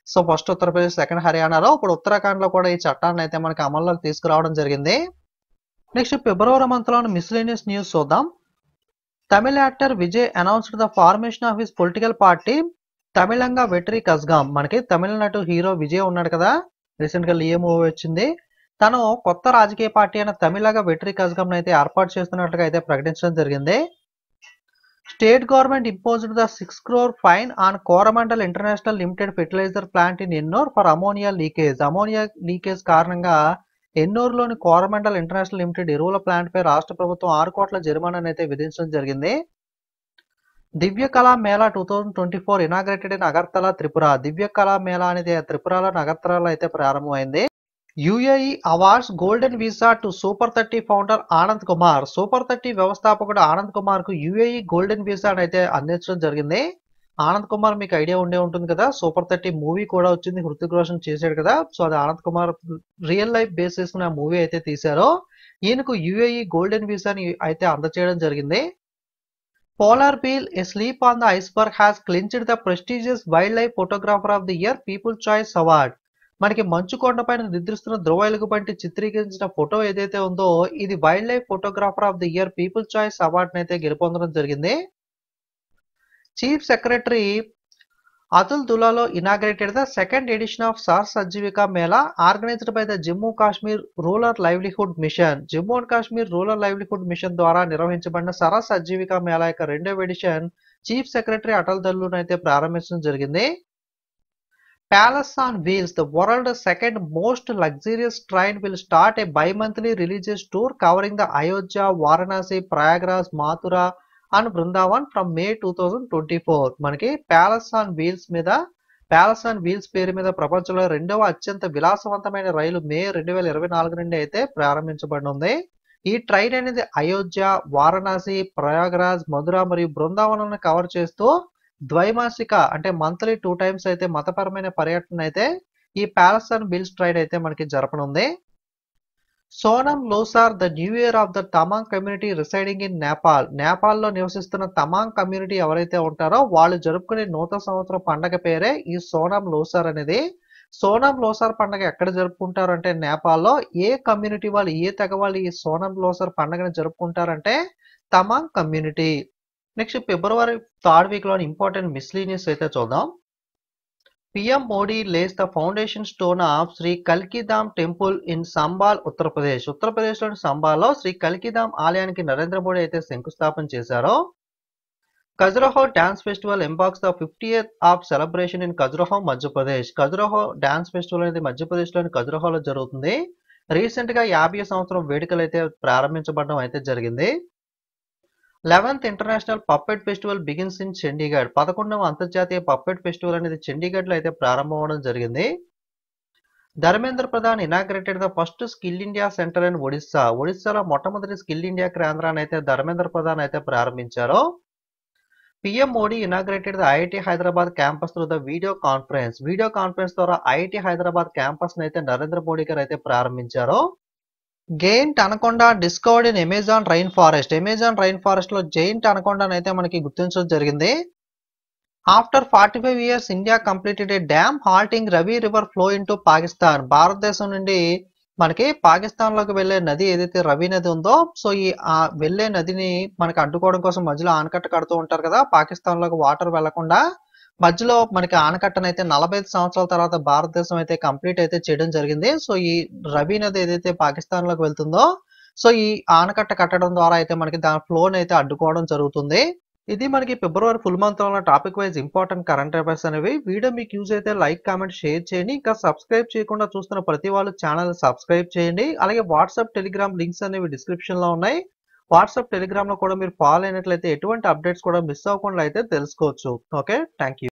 సో ఫస్ట్ ఉత్తరప్రదేశ్, సెకండ్ హర్యానాలో, ఇప్పుడు ఉత్తరాఖండ్ లో కూడా ఈ చట్టాన్ని అయితే మనకి అమల్లోకి తీసుకురావడం జరిగింది. నెక్స్ట్ ఫిబ్రవరి మంత్ లో మిస్లేనియస్ న్యూస్ చూద్దాం. తమిళ actor Vijay announced the formation of his political party తమిళంగా Vetri కజ్గాం. మనకి తమిళనాడు హీరో విజయ్ ఉన్నాడు కదా, రీసెంట్ గా లియో మూవీ వచ్చింది. తను కొత్త రాజకీయ పార్టీ అయిన తమిళగా వెట్రి కజ్గాం అయితే ఏర్పాటు చేస్తున్నట్లుగా అయితే ప్రకటించడం జరిగింది. State government imposed the 6 crore fine on Coromandel international limited fertiliser plant in Ennore for ammonia leakage. Ammonia leakage కారణంగా ఎన్నూరులోని కోరమండల్ ఇంటర్నేషనల్ లిమిటెడ్ ఎరువుల ప్లాంట్ పై రాష్ట్ర ప్రభుత్వం 6 కోట్ల జరిమానాను అయితే విధించడం జరిగింది. దివ్య కళా మేళా 2024 ఇనాగ్రేటెడ్ ఇన్ అగర్తలా, త్రిపుర. దివ్య కళా మేళా అనేది త్రిపురలో అగర్తలాలో అయితే ప్రారంభమైంది. UAE awards golden visa to super 30 founder Anand Kumar. Super 30 వ్యవస్థాపకుడు ఆనంద్ కుమార్ కు యుఏఈ గోల్డెన్ వీసా అయితే అందించడం జరిగింది. ఆనంద్ కుమార్ మీకు ఐడియా ఉండే ఉంటుంది కదా, సూపర్ 30 మూవీ కూడా వచ్చింది, హృతిక్ రోషన్ చేశాడు కదా. సో అది Anand Kumar real life base చేసుకున్న మూవీ అయితే తీశారో. ఈయనకు యుఏఈ గోల్డెన్ వీసాని అయితే అందచేయడం జరిగింది. Polar bear asleep on the iceberg has clinched the prestigious wildlife photographer of the year people choice award. మనకి మంచు కొండ పైన నిద్రిస్తున్న ధ్రువ ఎలుగుబంటి చిత్రీకరించిన ఫోటో ఏదైతే ఉందో ఇది wildlife photographer of the year people choice award అయితే గెలుపొందడం జరిగింది. Chief secretary Atul Dulloo inaugurated the second edition of Saras Aajeevika Mela organised by the Jammu Kashmir rural livelihood mission. Jammu and Kashmir rural livelihood mission ద్వారా నిర్వహించబడిన సరా సజ్జీవికా మేళా యొక్క రెండవ ఎడిషన్ చీఫ్ సెక్రటరీ అటల్ దల్లును అయితే ప్రారంభించడం జరిగింది. Palace on Wheels, the world's second most luxurious train, will start a bi-monthly religious tour covering the Ayodhya, Varanasi, Prayagraj, Mathura and Vrindavan from May 2024. మనకి palace on wheels మీద, palace on wheels పేరు మీద ప్రపంచంలో రెండవ అత్యంత విలాసవంతమైన రైలు మే 2024 నుండి అయితే ప్రారంభించబడింది. ఈ ట్రైన్ అనేది అయోధ్య, వారణాసి, ప్రయాగ్రాజ్, మధుర మరియు బృందావనాలను కవర్ చేస్తూ ద్వైమాసిక అంటే మంత్లీ 2 times అయితే మతపరమైన పర్యటన అయితే ఈ ప్యాలెస్ అండ్ వీల్స్ ట్రైన్ అయితే మనకి జరపనుంది. Sonam Losar the new year of the Tamang community residing in Nepal. నేపాల్లో నివసిస్తున్న తమాంగ్ కమ్యూనిటీ ఎవరైతే ఉంటారో వాళ్ళు జరుపుకునే నూతన సంవత్సరం పండగ పేరే ఈ సోనం లోసార్ అనేది. సోనం లోసార్ పండగ ఎక్కడ జరుపుకుంటారు అంటే నేపాల్లో. ఏ కమ్యూనిటీ వాళ్ళు, ఏ తెగ వాళ్ళు ఈ సోనం లోసార్ పండగని జరుపుకుంటారంటే Tamang community. Next February 3rd week లోని ఇంపార్టెంట్ మిస్లీనియస్ అయితే చూద్దాం. PM Modi lays the foundation stone of Shri Kalki Dham temple in Sambhal, Uttar Pradesh. ఉత్తరప్రదేశ్లోని సంబాల్లో శ్రీ కల్కిధామ్ ఆలయానికి నరేంద్ర మోడీ అయితే శంకుస్థాపన చేశారు. Khajuraho dance festival ఎంబాక్స్ the 50th of celebration in Khajuraho, Madhya Pradesh. Khajuraho dance festival అనేది మధ్యప్రదేశ్లోని ఖజురహోలో జరుగుతుంది. రీసెంట్ గా 50వ సంవత్సరం వేడుకలు అయితే ప్రారంభించబడడం అయితే జరిగింది. 11th international puppet festival begins in Chandigarh. 11వ అంతర్జాతీయ పప్పెట్ ఫెస్టివల్ అనేది చండీగఢ్ లో అయితే ప్రారంభం అవడం జరిగింది. Dharmendra Pradhan inaugurated the first skill India centre in Odisha. ఒడిస్సాలో మొట్టమొదటి స్కిల్ ఇండియా కేంద్రాన్ని అయితే ధర్మేంద్ర ప్రధాన్ అయితే ప్రారంభించారు. PM Modi inaugurated the IIT Hyderabad campus through the video conference. Video conference ద్వారా ఐఐటి హైదరాబాద్ క్యాంపస్ అయితే నరేంద్ర మోడీ గారు అయితే ప్రారంభించారు. Giant anaconda discovered in Amazon rainforest. Amazon rainforest లో జెయింట్ అనకొండను అయితే మనకి గుర్తించడం జరిగింది. ఆఫ్టర్ 45 years ఇండియా కంప్లీటెడ్ ఏ dam halting Ravi river flow into Pakistan. భారతదేశం నుండి మనకి పాకిస్తాన్ లోకి వెళ్లే నది ఏదైతే రవి నది ఉందో, సో ఈ వెళ్లే నదిని మనకి అడ్డుకోవడం కోసం మధ్యలో ఆనకట్ట కడుతూ ఉంటారు కదా, పాకిస్తాన్ లోకి వాటర్ వెళ్లకుండా మధ్యలో మనకి ఆనకట్టను అయితే 45 సంవత్సరాల తర్వాత భారతదేశం అయితే కంప్లీట్ అయితే చేయడం జరిగింది. సో ఈ రవి నది ఏదైతే పాకిస్తాన్ లోకి వెళ్తుందో, సో ఈ ఆనకట్ట కట్టడం ద్వారా అయితే మనకి దాని ఫ్లోని అయితే అడ్డుకోవడం జరుగుతుంది. ఇది మనకి ఫిబ్రవరి ఫుల్ మంత్ లో ఉన్న topic wise important current affairs అనేవి. వీడియో మీకు యూజ్ అయితే లైక్, కామెంట్, షేర్ చేయండి. ఇంకా సబ్స్క్రైబ్ చేయకుండా చూస్తున్న ప్రతి వాళ్ళు ఛానల్ సబ్స్క్రైబ్ చేయండి. అలాగే వాట్సాప్, టెలిగ్రామ్ లింక్స్ అనేవి డిస్క్రిప్షన్ లో ఉన్నాయి. వాట్సాప్, టెలిగ్రామ్ లో కూడా మీరు ఫాలో అయినట్లయితే ఎటువంటి అప్డేట్స్ కూడా మిస్ అవ్వకుండా అయితే తెలుసుకోవచ్చు. Okay, thank you.